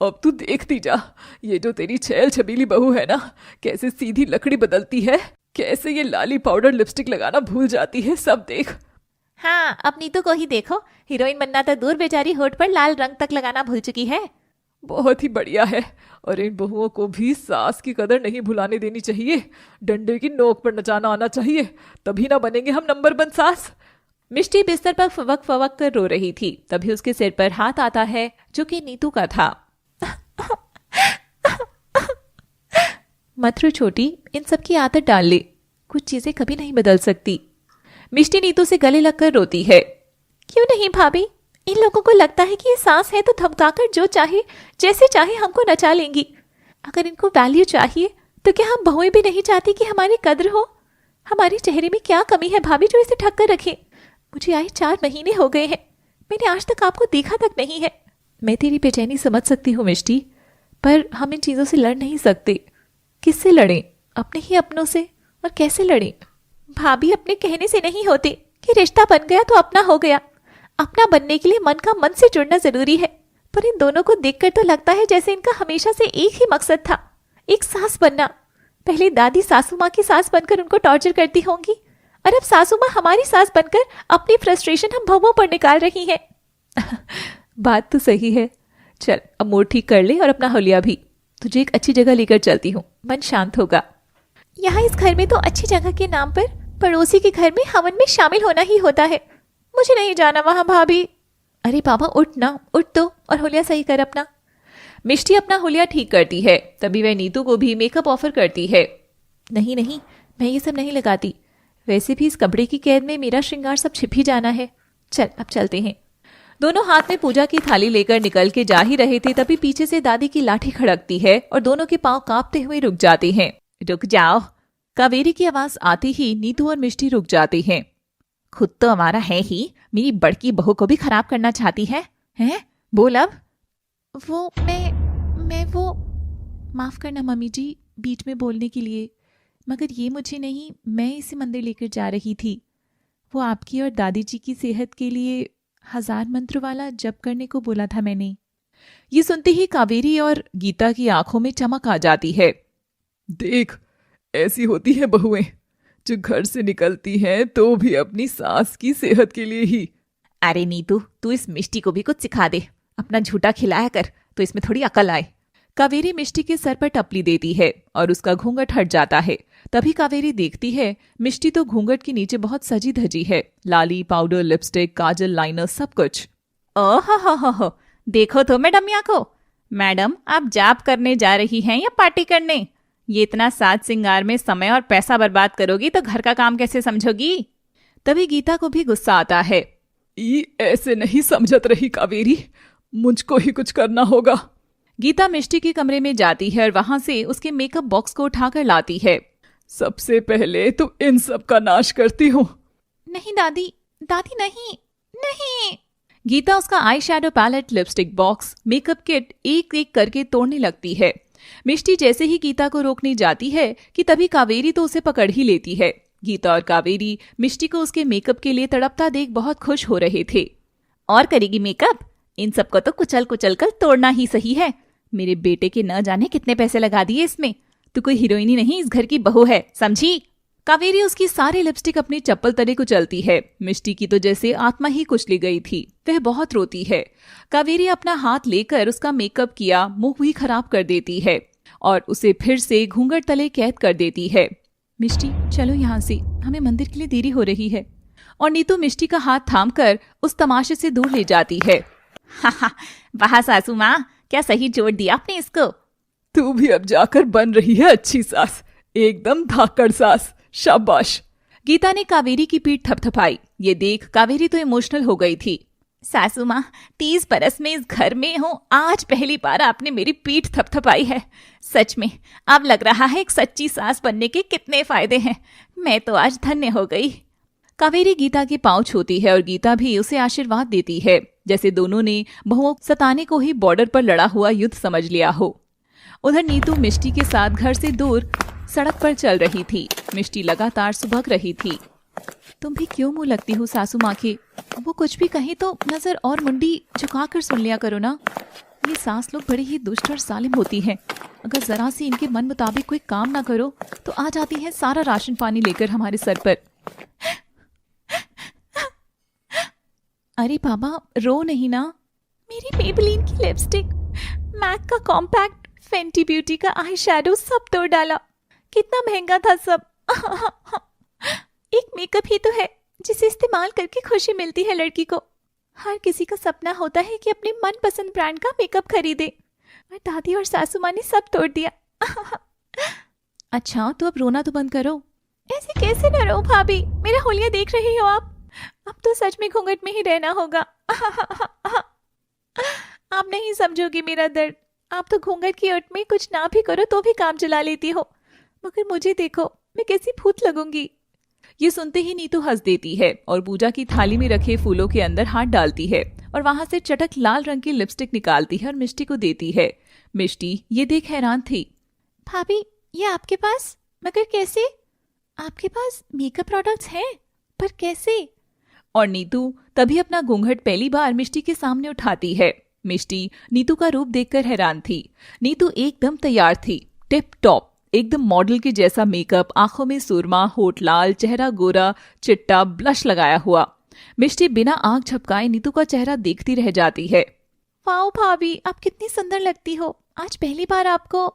अब तू देखती जा, ये जो तेरी छैल छबीली बहू है ना, कैसे सीधी लकड़ी बदलती है, कैसे ये लाली पाउडर लिपस्टिक लगाना भूल जाती है, सब देख। हाँ, अब नीतू को ही देखो, हीरोइन बनना तो दूर, बेचारी होठ पर लाल रंग तक लगाना भूल चुकी है। बहुत ही बढ़िया है। और इन बहुओं को भी सास की कदर नहीं भुलाने देनी चाहिए, डंडे की नोक पर नचाना आना चाहिए, तभी ना बनेंगे हम नंबर 1 सास। मिष्टी बिस्तर पर फवक फवक कर रो रही थी। तभी उसके सिर पर हाथ आता है जो कि नीतू का था। मत रो छोटी, इन सब की आदत डाल ले, कुछ चीजें कभी नहीं बदल सकती। मिष्टी नीतू से गले लगकर रोती है। क्यों नहीं भाभी, इन लोगों को लगता है कि ये सास है तो धमकाकर जो चाहे जैसे चाहे हमको नचा लेंगी। अगर इनको वैल्यू चाहिए तो क्या हम बहुएं भी नहीं चाहती कि हमारी कद्र हो? हमारे चेहरे में क्या कमी है भाभी जो इसे ढक कर रखे? मुझे आए 4 महीने हो गए हैं, मैंने आज तक आपको देखा तक नहीं है। मैं तेरी बेचैनी समझ सकती हूँ मिष्टी, पर हम इन चीजों से लड़ नहीं सकते। किससे लड़ें? अपने ही अपनों से। और कैसे लड़ें? भाभी, अपने कहने से नहीं होते कि रिश्ता बन गया तो अपना हो गया। अपना बनने के लिए मन का मन से जुड़ना जरूरी है। पर इन दोनों को देखकर तो लगता है जैसे इनका हमेशा से एक ही मकसद था, एक सास बनना। पहले दादी सासू माँ की सास बनकर उनको टॉर्चर करती होंगी, और अब सासू माँ हमारी सास बनकर अपनी फ्रस्ट्रेशन हम बहुओं पर निकाल रही है। बात तो सही है। चल अब मूड ठीक कर ले और अपना हुलिया भी। तुझे एक अच्छी जगह लेकर चलती हूँ, मन शांत होगा। यहाँ इस घर में तो अच्छी जगह के नाम पर पड़ोसी के घर में हवन में शामिल होना ही होता है। मुझे नहीं जाना वहां भाभी। अरे बाबा उठ ना, उठ तो और हुलिया सही कर अपना। मिष्टी अपना हुलिया ठीक करती है। तभी वह नीतू को भी मेकअप ऑफर करती है। नहीं नहीं, मैं ये सब नहीं लगाती। वैसे भी इस कपड़े की कैद में मेरा श्रृंगार सब छिप ही जाना है। चल अब चलते हैं। दोनों हाथ में पूजा की थाली लेकर निकल के जा ही रहे थे, तभी पीछे से दादी की लाठी खड़कती है और दोनों के पांव कांपते हुए रुक जाते हैं। रुक जाओ। कावेरी की आवाज आते ही नीतू और मिष्टी रुक जाते हैं। खुद तो हमारा है ही, मेरी बड़की बहू को भी खराब करना चाहती है? हैं? बोल अब। वो मैं वो माफ करना मम्मी जी बीच में बोलने के लिए, मगर ये मुझे नहीं, मैं इसे मंदिर लेकर जा रही थी। वो आपकी और दादी जी की सेहत के लिए 1000 मंत्र वाला जप करने को बोला था मैंने। ये सुनते ही कावेरी और गीता की आंखों में चमक आ जाती है। देख, ऐसी होती है बहुएं जो घर से निकलती हैं तो भी अपनी सास की सेहत के लिए ही। अरे नीतू, तू इस मिष्टी को भी कुछ सिखा दे, अपना झूठा खिलाया कर तो इसमें थोड़ी अकल आए। कावेरी मिष्टी के सर पर टपली देती है और उसका घूंघट हट जाता है। तभी कावेरी देखती है मिष्टी तो घूंघट के नीचे बहुत सजी धजी है, लाली पाउडर लिपस्टिक काजल लाइनर सब कुछ। ओह, देखो तो मैडमिया को। मैडम, आप जाप करने जा रही हैं या पार्टी करने? ये इतना साज सिंगार में समय और पैसा बर्बाद करोगी तो घर का काम कैसे समझोगी? तभी गीता को भी गुस्सा आता है। ऐसे नहीं समझत रही कावेरी, मुझको ही कुछ करना होगा। गीता मिष्टी के कमरे में जाती है और वहां से उसके मेकअप बॉक्स को उठाकर लाती है। सबसे पहले तो इन सब का नाश करती हूँ। नहीं दादी, दादी नहीं नहीं। गीता उसका eye shadow palette, lipstick box, makeup kit एक एक करके तोड़ने लगती है। मिष्टी जैसे ही गीता को रोकने जाती है कि तभी कावेरी तो उसे पकड़ ही लेती है। गीता और कावेरी मिष्टी को उसके मेकअप के लिए तड़पता देख बहुत खुश हो रहे थे। और करेगी मेकअप? इन सबको तो कुचल कुचल कर तोड़ना ही सही है। मेरे बेटे के न जाने कितने पैसे लगा दिए इसमें। तू कोई हीरोइनी नहीं, इस घर की बहू है, समझी? कावेरी उसकी सारी लिपस्टिक अपनी चप्पल तले कुचलती है। मिष्टी की तो जैसे आत्मा ही कुचली गई थी, वह बहुत रोती है। कावेरी अपना हाथ लेकर उसका मेकअप किया मुंह भी खराब कर देती है और उसे फिर से घूंघट तले कैद कर देती है। मिष्टी चलो यहाँ से, हमें मंदिर के लिए देरी हो रही है। और नीतू मिष्टी का हाथ थामकर उस तमाशे से दूर ले जाती है। वाह सासू माँ, क्या सही जोड़ दिया आपने इसको। तू भी अब जाकर बन रही है अच्छी सास, एकदम धाकड़ सास, शाबाश। गीता ने कावेरी की पीठ थपथपाई। ये देख कावेरी तो इमोशनल हो गई थी। सासू माँ, 30 बरस में इस घर में हूँ, आज पहली बार आपने मेरी पीठ थपथपाई है। सच में अब लग रहा है एक सच्ची सास बनने के कितने फायदे हैं। मैं तो आज धन्य हो गई। कावेरी गीता के पांव छूती है और गीता भी उसे आशीर्वाद देती है, जैसे दोनों ने बहुओं सताने को ही बॉर्डर पर लड़ा हुआ युद्ध समझ लिया हो। उधर नीतू मिष्टी के साथ घर से दूर सड़क पर चल रही थी। मिष्टी लगातार सुबह रही थी। तुम भी क्यों मुंह लगती हो सासू माँ के? वो कुछ भी कहे तो नजर और मुंडी झुकाकर सुन लिया करो ना। ये सास लोग बड़ी ही दुष्ट और जालिम होती हैं। अगर जरा सी इनके मन मुताबिक कोई काम ना करो तो आ जाती है सारा राशन पानी लेकर हमारे सर पर। अरे बाबा रो नहीं ना। मेरी मेबेलिन की लिपस्टिक, मैक का कॉम्पैक्ट, फेंटी ब्यूटी का आई शैडो सब तोड़ डाला। कितना महंगा था सब। एक मेकअप ही तो है जिसे इस्तेमाल करके खुशी मिलती है लड़की को। हर किसी का सपना होता है कि अपने मनपसंद ब्रांड का मेकअप खरीदे, और दादी और सासू माँ ने सब तोड़ दिया। अच्छा तो अब रोना तो बंद करो। ऐसे कैसे न रो भाभी, मेरा होलिया देख रही हो आप। अब तो सच में घूंघट में ही रहना होगा। आप नहीं समझोगी मेरा दर्द। आप तो घूंघट की ओट में कुछ ना भी करो तो भी काम चला लेती हो, मगर मुझे देखो, मैं कैसी भूत लगूंगी। ये सुनते ही नीतू हंस देती है और पूजा की थाली में रखे फूलों के अंदर हाथ डालती है और वहां से चटक लाल रंग की लिपस्टिक निकालती है और मिष्टी को देती है। मिष्टी ये देख हैरान थी। भाभी ये आपके पास, मगर कैसे? आपके पास मेकअप प्रोडक्ट्स हैं, पर कैसे? और नीतू तभी अपना घूंघट पहली बार मिष्टी के सामने उठाती है। मिष्टी नीतू का रूप देखकर हैरान थी। नीतू एकदम तैयार थी, टिप टॉप, एकदम मॉडल के जैसा मेकअप, आंखों में सुरमा, होठ लाल, चेहरा गोरा चिट्टा, ब्लश लगाया हुआ। मिष्टी बिना आंख झपकाए नीतू का चेहरा देखती रह जाती है। वाओ भाभी, आप कितनी सुंदर लगती हो। आज पहली बार आपको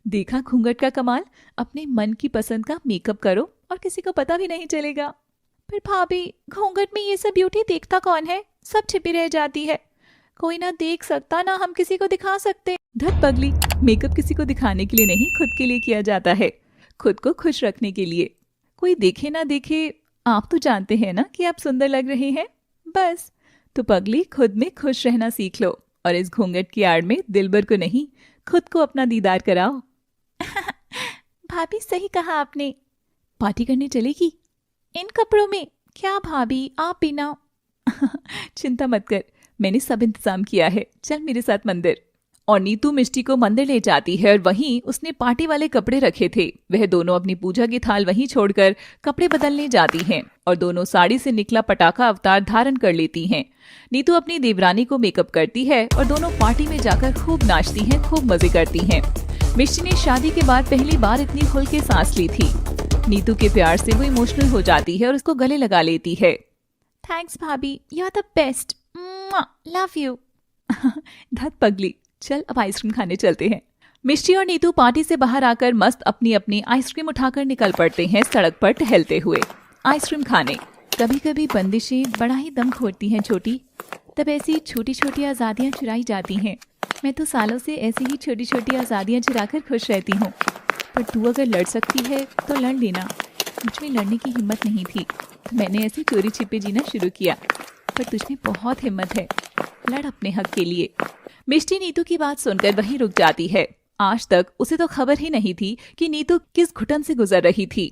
देखा घूंघट का कमाल। अपने मन की पसंद का मेकअप करो और किसी को पता भी नहीं चलेगा। पर भाभी घूंघट में ये सब ब्यूटी देखता कौन है? सब छिपी रह जाती है, कोई ना देख सकता, ना हम किसी को दिखा सकते। धत पगली, मेकअप किसी को दिखाने के लिए नहीं, खुद के लिए किया जाता है, खुद को खुश रखने के लिए। कोई देखे ना देखे, आप तो जानते हैं ना कि आप सुंदर लग रहे हैं। बस तो पगली खुद में खुश रहना सीख लो और इस घूंघट की आड़ में दिलबर को नहीं, खुद को अपना दीदार कराओ। भाभी सही कहा आपने। पार्टी करने चलेगी इन कपड़ों में? क्या भाभी, आप बिना। चिंता मत कर, मैंने सब इंतजाम किया है, चल मेरे साथ मंदिर। और नीतू मिष्टी को मंदिर ले जाती है और वहीं उसने पार्टी वाले कपड़े रखे थे। वह दोनों अपनी पूजा की थाल वहीं छोड़कर कपड़े बदलने जाती हैं और दोनों साड़ी से निकला पटाखा अवतार धारण कर लेती हैं। नीतू अपनी देवरानी को मेकअप करती है और दोनों पार्टी में जाकर खूब नाचती हैं, खूब मजे करती हैं। मिष्टी ने शादी के बाद पहली बार इतनी खुल के सांस ली थी। नीतू के प्यार से वो इमोशनल हो जाती है और उसको गले लगा लेती है। Thanks bhabhi, you are the best, love you. धत पगली, चल अब आइसक्रीम खाने चलते हैं। मिष्टी और नीतू पार्टी से बाहर आकर मस्त अपनी अपनी आइसक्रीम उठाकर निकल पड़ते हैं सड़क पर टहलते हुए आइसक्रीम खाने। कभी कभी बंदिशें बड़ा ही दम खोलती हैं छोटी, तब ऐसी छोटी छोटी आज़ादियाँ चुराई जाती हैं। मैं तो सालों से ऐसी ही छोटी छोटी आज़ादियाँ चुराकर खुश रहती हूँ। पर तू अगर लड़ सकती है तो लड़ लेना। मुझ में लड़ने की हिम्मत नहीं थी तो मैंने ऐसे चोरी छिपे जीना शुरू किया, पर तुझ में बहुत हिम्मत है, लड़ अपने हक के लिए। मिष्टी नीतू की बात सुनकर वहीं रुक जाती है। आज तक उसे तो खबर ही नहीं थी कि नीतू किस घुटन से गुजर रही थी।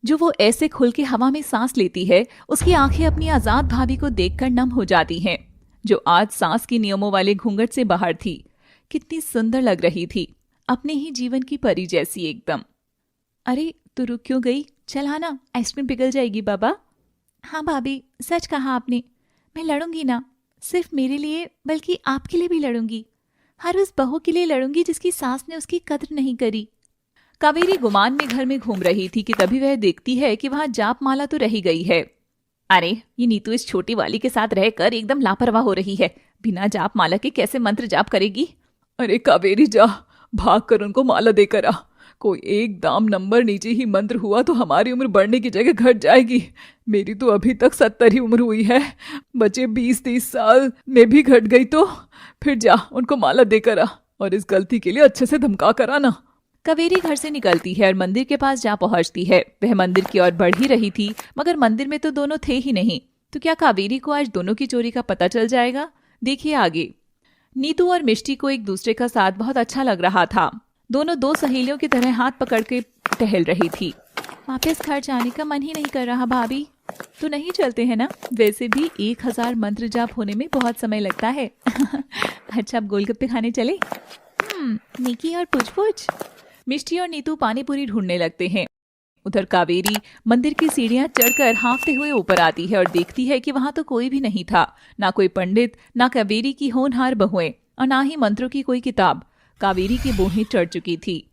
जो वो ऐसे खुल के हवा में सांस लेती है, उसकी आंखें अपनी आजाद भाभी को देखकर नम हो जाती हैं, जो आज सांस के नियमों वाले घूंघट से बाहर थी। कितनी सुंदर लग रही थी, अपने ही जीवन की परी जैसी एकदम। अरे तू रुक क्यों गई? चल आना, आइसक्रीम पिघल जाएगी बाबा। हाँ भाभी, सच कहा आपने। मैं लड़ूंगी ना, सिर्फ मेरे लिए बल्कि आपके लिए भी लड़ूंगी। हर उस बहू के लिए लड़ूंगी जिसकी सास ने उसकी कद्र नहीं करी। कावेरी गुमान में घर में घूम रही थी कि तभी वह देखती है कि वहां जाप माला तो रही गई है। अरे ये नीतू इस छोटी वाली के साथ रहकर एकदम लापरवाह हो रही है, बिना जाप माला के कैसे मंत्र जाप करेगी। अरे कावेरी जा, भाग कर उनको माला देकर आ। कोई एक दाम नंबर नीचे ही मंत्र हुआ तो हमारी उम्र बढ़ने की जगह घट जाएगी। मेरी तो अभी तक 70 ही उम्र हुई है, बचे 20-30 साल में भी घट गई तो फिर जा उनको माला देकर आ और इस गलती के लिए अच्छे से धमका कर आना। कावेरी घर से निकलती है और मंदिर के पास जा पहुंचती है। वह मंदिर की ओर बढ़ ही रही थी, मगर मंदिर में तो दोनों थे ही नहीं। तो क्या कावेरी को आज दोनों की चोरी का पता चल जाएगा? देखिए आगे। नीतू और मिष्टी को एक दूसरे का साथ बहुत अच्छा लग रहा था। दोनों दो सहेलियों की तरह हाथ पकड़ के टहल रही थी। वापस घर जाने का मन ही नहीं कर रहा भाभी। तो नहीं चलते हैं ना? वैसे भी 1000 मंत्र जाप होने में बहुत समय लगता है। अच्छा, अब गोलगप्पे खाने चले? निकी और पुछ मिष्टी और नीतू पानी पूरी ढूंढने लगते हैं। उधर कावेरी मंदिर की सीढ़ियां चढ़कर हाँफते हुए ऊपर आती है और देखती है कि वहां तो कोई भी नहीं था, ना कोई पंडित, ना कावेरी की होनहार बहुएं और ना ही मंत्रों की कोई किताब। कावेरी की बोहें चढ़ चुकी थी।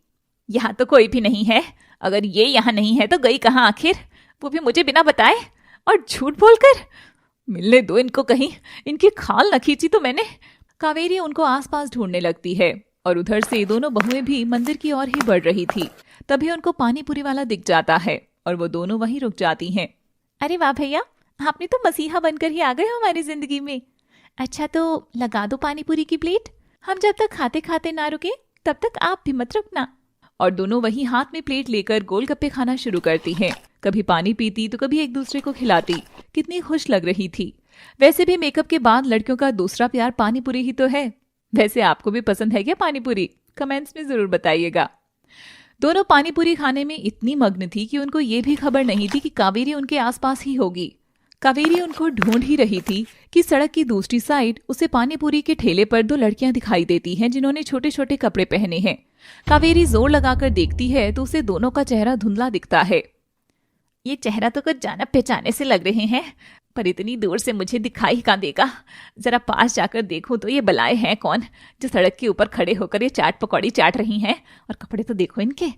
यहाँ तो कोई भी नहीं है, अगर ये यहाँ नहीं है तो गई कहाँ आखिर, वो भी मुझे बिना बताए और झूठ बोलकर। मिलने दो इनको कहीं, इनकी खाल न खींची तो मैंने। कावेरी उनको आसपास ढूंढने लगती है और उधर से दोनों बहुएं भी मंदिर की ओर ही बढ़ रही थी। तभी उनको पानीपुरी वाला दिख जाता है और वो दोनों वहीं रुक जाती हैं। अरे वाह भैया, आपने तो मसीहा बनकर ही आ गए हो हमारी जिंदगी में। अच्छा तो लगा दो पानीपुरी की प्लेट, हम जब तक खाते खाते ना रुके तब तक आप भी मत रुकना। और दोनों वहीं हाथ में प्लेट लेकर गोलगप्पे खाना शुरू करती हैं। कभी पानी पीती तो कभी एक दूसरे को खिलाती। कितनी खुश लग रही थी। वैसे भी मेकअप के बाद लड़कियों का दूसरा प्यार पानीपुरी ही तो है। वैसे आपको भी पसंद है क्या पानीपुरी? कमेंट्स में जरूर बताइएगा। दोनों पानीपुरी खाने में इतनी मग्न थी कि उनको ये भी खबर नहीं थी कि कावेरी उनके आसपास ही होगी। कावेरी उनको ढूंढ ही रही थी कि सड़क की दूसरी साइड उसे पानीपुरी के ठेले पर दो लड़कियां दिखाई देती हैं जिन्होंने छोटे छोटे कपड़े पहने हैं। कावेरी जोर लगाकर देखती है तो उसे दोनों का चेहरा धुंधला दिखता है। ये चेहरा तो कुछ जाना पहचाने से लग रहे हैं, पर इतनी दूर से मुझे दिखाई कहाँ देगा। जरा पास जाकर देखूं तो ये बलाए हैं कौन जो सड़क के ऊपर खड़े होकर ये चाट पकौड़ी चाट रही हैं, और कपड़े तो देखो इनके।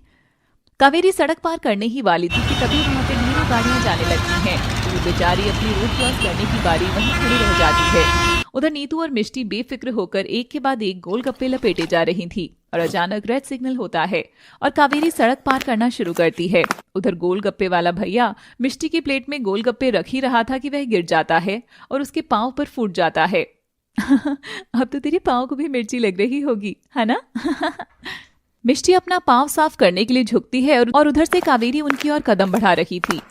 कावेरी सड़क पार करने ही वाली थी कि तभी वहां पे ढेरों गाड़ियां जाने लगती हैं। वो बेचारी अपनी रोड क्रॉस करने की बारी वहीं खड़ी रह जाती है। उधर नीतू और मिष्टी बेफिक्र होकर एक के बाद एक गोलगप्पे लपेटे जा रही थी और अचानक रेड सिग्नल होता है और कावेरी सड़क पार करना शुरू करती है। उधर गोलगप्पे वाला भैया मिष्टी की प्लेट में गोलगप्पे रख ही रहा था कि वह गिर जाता है और उसके पांव पर फूट जाता है। अब तो तेरे पांव को भी मिर्ची लग रही होगी, है ना? मिष्टी अपना पांव साफ करने के लिए झुकती है और उधर से कावेरी उनकी ओर कदम बढ़ा रही थी।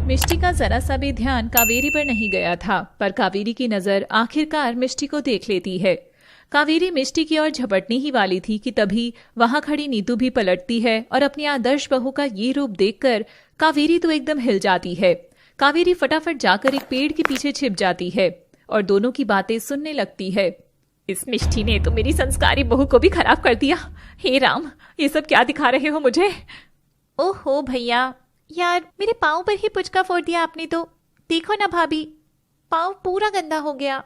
मिष्टी का जरा सा भी ध्यान कावेरी पर नहीं गया था, पर कावेरी की नजर आखिरकार मिष्टी को देख लेती है। कावेरी मिष्टी की ओर झपटने ही वाली थी कि तभी वहां खड़ी नीतू भी पलटती है और अपनी आदर्श बहू का ये रूप देखकर कावेरी तो एकदम हिल जाती है। कावेरी फटाफट जाकर एक पेड़ के पीछे छिप जाती है और दोनों की बातें सुनने लगती है। इस मिष्टी ने तो मेरी संस्कारी बहू को भी खराब कर दिया। हे राम, ये सब क्या दिखा रहे हो मुझे? ओहो भैया, यार मेरे पाँव पर ही पुचका फोड़ दिया आपने तो। देखो ना भाभी, पाँव पूरा गंदा हो गया।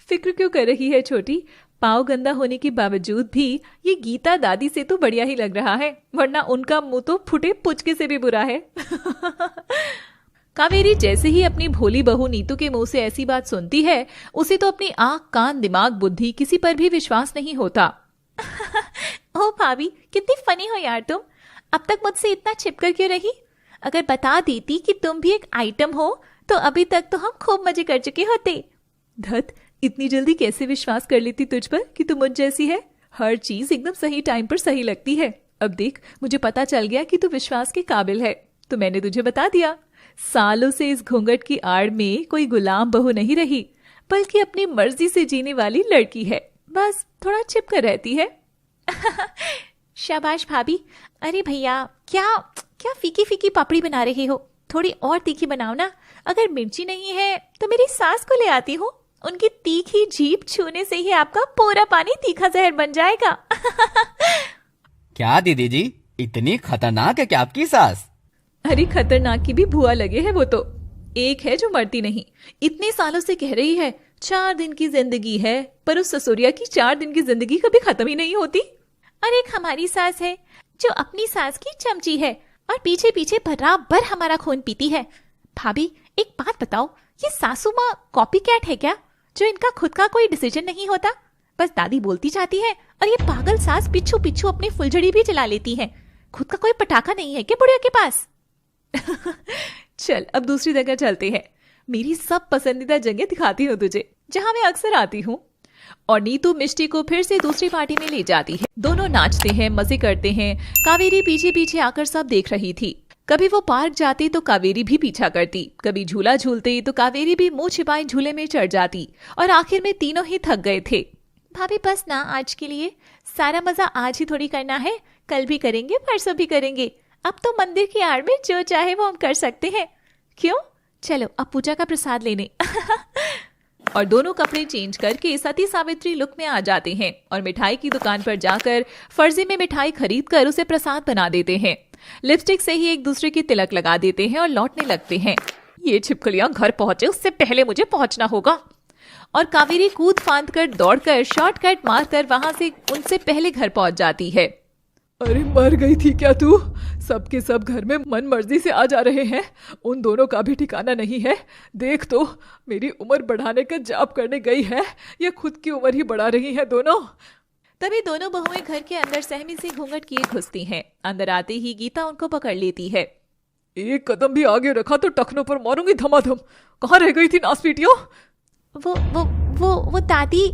फिक्र क्यों कर रही है छोटी? पाँव गंदा होने के बावजूद भी ये गीता दादी से तो बढ़िया ही लग रहा है, वरना उनका मुंह तो फुटे पुचके से भी बुरा है। कावेरी जैसे ही अपनी भोली बहू नीतू के मुंह से ऐसी बात सुनती है, उसे तो अपनी आंख कान दिमाग बुद्धि किसी पर भी विश्वास नहीं होता। ओ भाभी, कितनी फनी हो यार तुम। अब तक मुझसे इतना छिपकर क्यों रही? अगर बता देती कि तुम भी एक आइटम हो तो अभी तक तो हम खूब मजे कर चुके होते। धत, इतनी जल्दी कैसे विश्वास कर लेती तुझ पर कि तू मुझ जैसी है? हर चीज एकदम सही टाइम पर सही लगती है। अब देख, मुझे पता चल गया कि तू विश्वास के काबिल है, तो मैंने तुझे बता दिया। सालों से इस घूंघट की आड़ में कोई गुलाम बहू नहीं रही, बल्कि अपनी मर्जी से जीने वाली लड़की है। बस थोड़ा छिप कर रहती है। शाबाश भाभी। अरे भैया, क्या क्या फीकी फीकी पापड़ी बना रहे हो? थोड़ी और तीखी बनाओ ना। अगर मिर्ची नहीं है तो मेरी सास को ले आती हूँ, उनकी तीखी जीभ छूने से ही आपका पूरा पानी तीखा जहर बन जाएगा। क्या दीदी जी, इतनी खतरनाक है क्या आपकी सास? अरे खतरनाक की भी भुआ लगे है वो तो। एक है जो मरती नहीं, इतने सालों से कह रही है 4 दिन की जिंदगी है, पर उस ससुरिया की 4 दिन की जिंदगी कभी खत्म ही नहीं होती। और एक हमारी सास है जो अपनी सास की चमची है और पीछे पीछे बराबर हमारा खून पीती है। भाभी एक बात बताओ, ये सासू माँ कॉपी कैट है क्या, जो इनका खुद का कोई डिसीजन नहीं होता? बस दादी बोलती जाती है और ये पागल सास पिछू पिछू अपनी फुलझड़ी भी जला लेती है। खुद का कोई पटाखा नहीं है क्या बुढ़िया के पास? चल अब दूसरी जगह चलते हैं। मेरी सब पसंदीदा जगह दिखाती हूँ तुझे, जहाँ मैं अक्सर आती हूँ। और नीतू मिष्टी को फिर से दूसरी पार्टी में ले जाती है। दोनों नाचते हैं, मजे करते हैं। कावेरी पीछे पीछे आकर सब देख रही थी। कभी वो पार्क जाती तो कावेरी भी पीछा करती, कभी झूला झूलते तो कावेरी भी मुंह छिपाए झूले में चढ़ जाती, और आखिर में तीनों ही थक गए थे। भाभी बस ना आज के लिए, सारा मजा आज ही थोड़ी करना है, कल भी करेंगे, परसों भी करेंगे। अब तो मंदिर की आड़ में जो चाहे वो हम कर सकते हैं। क्यों? चलो अब पूजा का प्रसाद लेने। और दोनों कपड़े चेंज करके सती सावित्री लुक में आ जाते हैं और मिठाई की दुकान पर जाकर फर्जी में मिठाई खरीद कर उसे प्रसाद बना देते हैं। लिपस्टिक से ही एक दूसरे की तिलक लगा देते हैं और लौटने लगते हैं। ये छिपकलियां घर पहुंचे उससे पहले मुझे पहुंचना होगा। और कावेरी कूद फांद कर दौड़कर शॉर्टकट मारकर वहां से उनसे पहले घर पहुंच जाती है। अरे मर गई थी क्या तू? सबके सब घर में मन मर्जी से आ जा रहे हैं, उन दोनों का भी ठिकाना नहीं है। देख तो, मेरी उम्र बढ़ाने का जाप करने गई है या खुद की उम्र ही बढ़ा रही है दोनों। तभी दोनों बहुएं घर के अंदर सहमी से घूंघट किए घुसती हैं। अंदर आते ही गीता उनको पकड़ लेती है। एक कदम भी आगे रखा तो टखनों पर मारूंगी धमाधम। कहाँ रह गई थी नासपीटियों? वो दादी।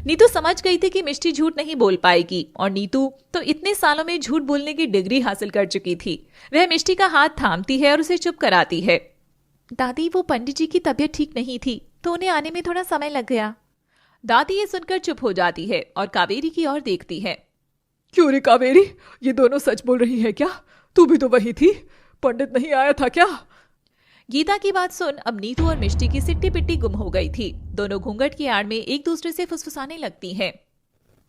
नीतू समझ गई थी कि मिष्टी झूठ नहीं बोल पाएगी, और नीतू तो इतने सालों में झूठ बोलने की डिग्री हासिल कर चुकी थी। वह मिष्टी का हाथ थामती है और उसे चुप कराती है। दादी, वो पंडित जी की तबीयत ठीक नहीं थी तो उन्हें आने में थोड़ा समय लग गया। दादी ये सुनकर चुप हो जाती है और कावेरी की ओर देखती है। क्यों रे कावेरी, ये दोनों सच बोल रही है क्या? तू भी तो वही थी, पंडित नहीं आया था क्या? गीता की बात सुन अब नीतू और मिष्टी की सिट्टी पिट्टी गुम हो गई थी। दोनों घूंघट की आड़ में एक दूसरे से फुसफुसाने लगती हैं।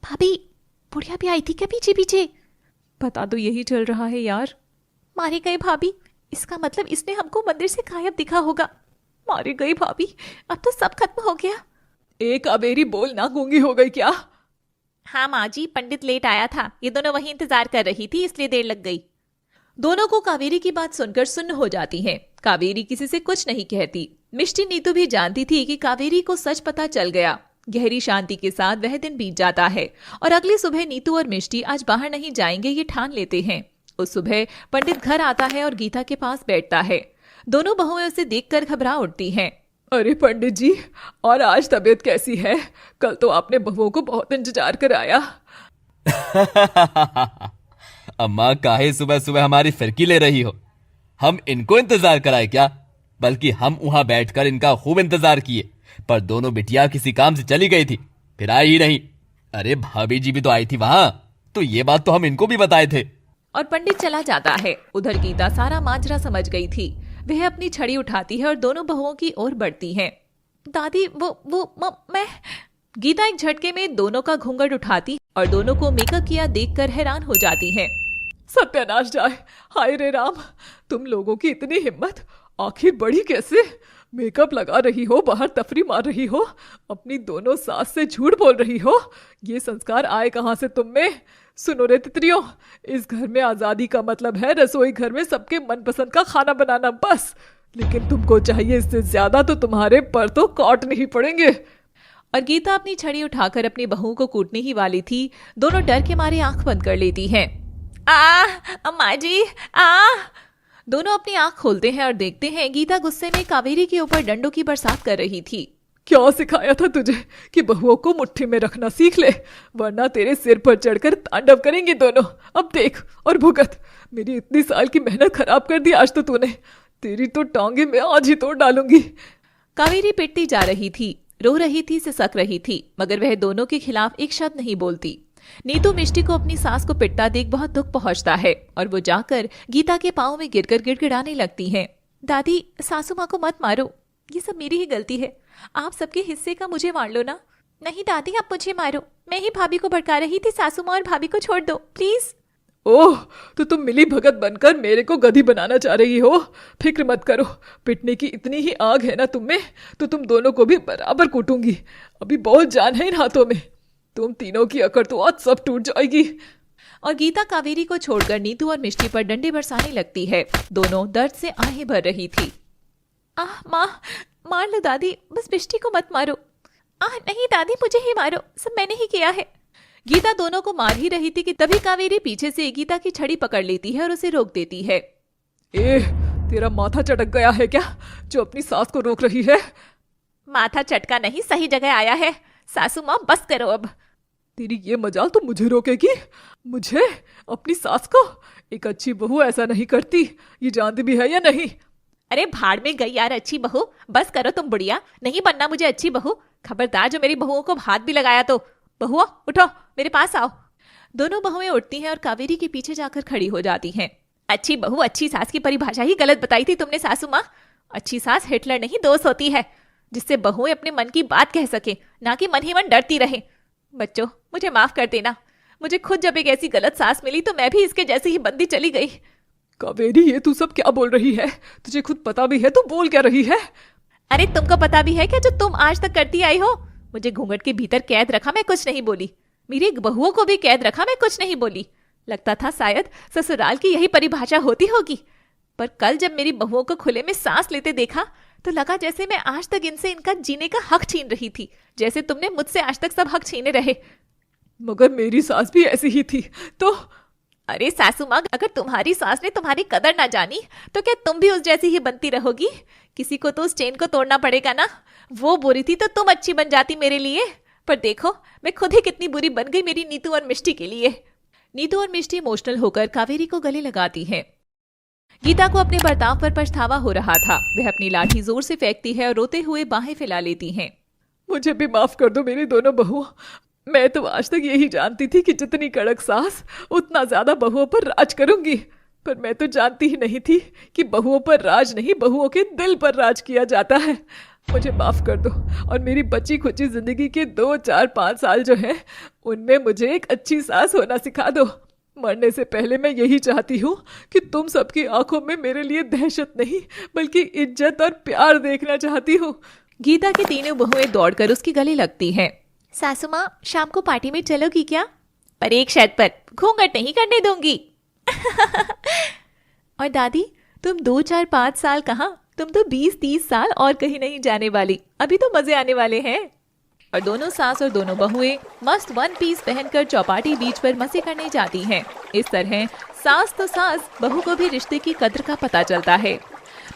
भाभी, बुढ़िया भी आई थी क्या पीछे पीछे? पता तो यही चल रहा है यार। मारे गए भाभी, इसका मतलब इसने हमको मंदिर से गायब दिखा होगा। मारे गई भाभी, अब तो सब खत्म हो गया। एक कावेरी बोल ना, गूंगी हो गई क्या? हाँ माँ जी, पंडित लेट आया था, ये दोनों वहीं इंतजार कर रही थी इसलिए देर लग गई। दोनों को कावेरी की बात सुनकर सुन्न हो जाती हैं। कावेरी किसी से कुछ नहीं कहती। मिष्टी नीतू भी जानती थी कि कावेरी को सच पता चल गया। गहरी शांति के साथ वह दिन बीत जाता है और अगली सुबह नीतू और मिष्टी आज बाहर नहीं जाएंगे ये ठान लेते हैं। उस सुबह पंडित घर आता है और गीता के पास बैठता है। दोनों बहुएं उसे देखकर घबरा उठती हैं। अरे पंडित जी, और आज तबीयत कैसी है? कल तो आपने बहुओं को बहुत इंतजार कराया। अम्मा, काहे सुबह सुबह हमारी फिरकी ले रही हो? हम इनको इंतजार कराए क्या? बल्कि हम वहां बैठकर इनका खूब इंतजार किए, पर दोनों बिटिया किसी काम से चली गई थी, फिर आई ही नहीं। अरे भाभी जी भी तो आई थी वहां, तो ये बात तो हम इनको भी बताए थे। और पंडित चला जाता है। उधर गीता सारा माजरा समझ गई थी। वह अपनी छड़ी उठाती है और दोनों बहुओं की ओर बढ़ती है। दादी, मैं। गीता एक झटके में दोनों का घूंघट उठाती और दोनों को मेकअप किया देखकर हैरान हो जाती है। सत्यानाश जाए, हाय रे राम, तुम लोगों की इतनी हिम्मत, आखिर बढ़ी कैसे? मेकअप लगा रही हो, बाहर तफरी मार रही हो, अपनी दोनों सास से झूठ बोल रही हो। ये संस्कार आए कहां से तुम में? सुनो रे तितरियों, इस घर में आजादी का मतलब है रसोई घर में सबके मनपसंद का खाना बनाना, बस। लेकिन तुमको चाहिए इससे ज्यादा, तो तुम्हारे पर तो काटने ही पड़ेंगे। और गीता अपनी छड़ी उठाकर अपनी बहू को कूटने ही वाली थी। दोनों डर के मारे आंख बंद कर लेती हैं। अम्मा जी, दोनों अपनी आंख खोलते हैं और देखते हैं गीता गुस्से में कावेरी के ऊपर डंडों की बरसात कर रही थी। क्या सिखाया था तुझे कि बहुओं को मुट्ठी में रखना सीख ले, वरना तेरे सिर पर चढ़कर तांडव करेंगे दोनों। अब देख और भुगत, मेरी इतनी साल की मेहनत खराब कर दी आज तो तूने। तेरी तो टांगे मैं आज ही तोड़ डालूंगी। कावेरी पिटती जा रही थी, रो रही थी, सिसक रही थी, मगर वह दोनों के खिलाफ एक शब्द नहीं बोलती। नीतू मिष्टी को अपनी सास को पिटता देख बहुत दुख पहुंचता है और वो जाकर गीता के पांव में गिरकर गिड़गिड़ाने लगती हैं। दादी, सासू माँ को मत मारो, ये सब मेरी ही गलती है। आप सबके हिस्से का मुझे मार लो ना। नहीं दादी, आप मुझे मारो, मैं ही भाभी को भड़का रही थी। सासू माँ और भाभी को छोड़ दो प्लीज। ओह, तो तुम मिली भगत बनकर मेरे को गधी बनाना चाह रही हो? फिक्र मत करो, पिटने की इतनी ही आग है ना तुम में, तो तुम दोनों को भी बराबर कूटूंगी। अभी बहुत जान है इन हाथों में। तुम तीनों की अकड़ तो आज सब टूट जाएगी। और गीता कावेरी को छोड़कर नीतू और मिष्टी पर डंडे बरसाने लगती है। दोनों दर्द से आहें भर रही थी। माँ, मार लो दादी, बस मिष्टी को मत मारो। नहीं दादी, मुझे ही मारो, सब मैंने ही किया है। गीता दोनों को मार ही रही थी कि तभी कावेरी पीछे से गीता की छड़ी पकड़ लेती है और उसे रोक देती है। तेरा माथा चटक गया है क्या, जो अपनी सास को रोक रही है? माथा चटका नहीं, सही जगह आया है। सासू माँ बस करो अब। तेरी ये मजाल तो मुझे रोकेगी? मुझे? अपनी सास को? एक अच्छी बहू ऐसा नहीं करती, ये जानती भी है या नहीं? अरे भाड़ में गई यार अच्छी बहू, बस करो तुम बुढ़िया, नहीं बनना मुझे अच्छी बहू। खबरदार जो मेरी बहुओं को हाथ भी लगाया तो। बहुआ उठो, मेरे पास आओ। दोनों बहुएं उठती हैं और कावेरी के पीछे जाकर खड़ी हो जाती हैं। अच्छी बहू, अच्छी सास की परिभाषा ही गलत बताई थी तुमने सासू माँ। अच्छी सास हिटलर नहीं दोस्त होती है, जिससे बहुएं अपने मन की बात कह सके, ना कि मन ही मन डरती रहे। बच्चों, मुझे माफ कर देना, मुझे खुद जब एक ऐसी गलत सास मिली तो मैं भी इसके जैसी ही बंदी चली गई। कावेरी, ये तू सब क्या बोल रही है? तुझे खुद पता भी है तू बोल क्या रही है? अरे तुमको पता भी है क्या जो तुम आज तक करती आई हो? मुझे घूंघट के भीतर कैद रखा, मैं कुछ नहीं बोली। मेरी बहुओं को भी कैद रखा, मैं कुछ नहीं बोली। लगता था शायद ससुराल की यही परिभाषा होती होगी, पर कल जब मेरी बहुओं को खुले में सांस लेते देखा तो लगा जैसे मैं आज तक इनसे इनका जीने का हक छीन रही थी, जैसे तुमने मुझसे आज तक सब हक छीने रहे। मगर मेरी सास भी ऐसी ही थी तो। अरे सासू माँ, अगर तुम्हारी सास ने तुम्हारी कदर ना जानी तो क्या तुम भी उस जैसी ही बनती रहोगी? किसी को तो उस चेन को तोड़ना पड़ेगा ना। वो बुरी थी तो तुम अच्छी बन जाती मेरे लिए, पर देखो मैं खुद ही कितनी बुरी बन गई मेरी नीतू और मिष्टी के लिए। नीतू और मिष्टी इमोशनल होकर कावेरी को गले लगाती हैं। गीता को अपने बर्ताव पर पछतावा हो रहा था। वह अपनी लाठी जोर से फेंकती है और रोते हुए बाहें फैला लेती हैं। मुझे भी माफ कर दो मेरी दोनों बहुओं। मैं तो आज तक यही जानती थी कि जितनी कड़क सास उतना ज्यादा बहुओं पर राज करूंगी, पर मैं तो जानती ही नहीं थी कि बहुओं पर राज नहीं, बहुओं के दिल पर राज किया जाता है। मुझे माफ कर दो और मेरी बची खुची जिंदगी के 2, 4, 5 साल जो हैं उनमें मुझे एक अच्छी सास होना सिखा दो। मरने से पहले मैं यही चाहती हूँ कि तुम सबकी आंखों में मेरे लिए दहशत नहीं बल्कि इज्जत और प्यार देखना चाहती हूँ। गीता की तीनों बहुएं दौड़कर उसके गले लगती हैं। सासू माँ, शाम को पार्टी में चलोगी क्या? पर एक शर्त पर, घूंघट नहीं करने दूंगी। और दादी? तुम 2, 4, 5 साल कहाँ, तुम तो 20, 30 साल और कहीं नहीं जाने वाली। अभी तो मजे आने वाले हैं। और दोनों सास और दोनों बहुएं मस्त 1 पीस पहनकर चौपाटी बीच पर मजे करने जाती हैं। इस तरह सास तो सास, बहू को भी रिश्ते की कद्र का पता चलता है।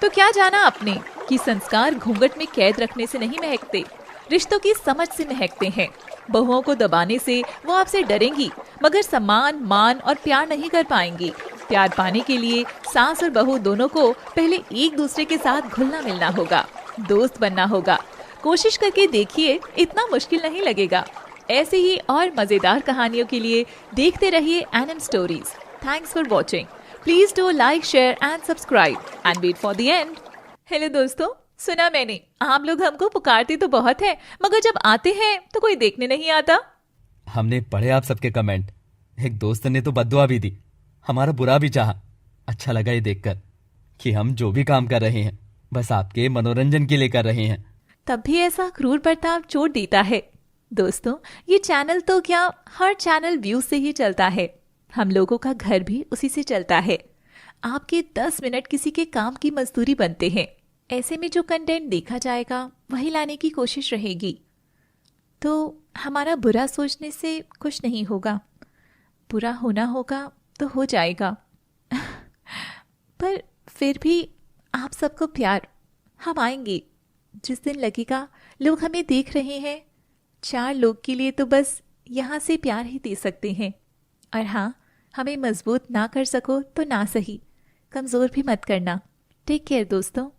तो क्या जाना आपने कि संस्कार घूंघट में कैद रखने से नहीं महकते, रिश्तों की समझ से महकते हैं। बहुओं को दबाने से वो आपसे डरेंगी, मगर सम्मान, मान और प्यार नहीं कर पाएंगी। प्यार पाने के लिए सास और बहू दोनों को पहले एक दूसरे के साथ घुलना मिलना होगा, दोस्त बनना होगा। कोशिश करके देखिए, इतना मुश्किल नहीं लगेगा। ऐसे ही और मजेदार कहानियों के लिए देखते रहिए NM stories. Thanks for watching. Please do like, share and subscribe and wait for the end. Hello दोस्तों, सुना मैंने आप लोग हमको पुकारते तो बहुत है, मगर जब आते हैं तो कोई देखने नहीं आता। हमने पढ़े आप सबके कमेंट। एक दोस्त ने तो बद्दुआ भी दी, हमारा बुरा भी चाहा। अच्छा लगा ये देखकर कि हम जो भी काम कर रहे हैं बस आपके मनोरंजन के लिए कर रहे हैं। तब भी ऐसा क्रूर बर्ताव चोट देता है। दोस्तों, ये चैनल तो क्या, हर चैनल व्यूज से ही चलता है। हम लोगों का घर भी उसी से चलता है। आपके 10 मिनट किसी के काम की मजदूरी बनते हैं। ऐसे में जो कंटेंट देखा जाएगा वही लाने की कोशिश रहेगी। तो हमारा बुरा सोचने से कुछ नहीं होगा, बुरा होना होगा तो हो जाएगा। पर फिर भी आप सबको प्यार हम आएंगे। जिस दिन लगेगा लोग हमें देख रहे हैं, 4 लोग के लिए तो बस यहाँ से प्यार ही दे सकते हैं। और हाँ, हमें मजबूत ना कर सको तो ना सही, कमज़ोर भी मत करना। टेक केयर दोस्तों।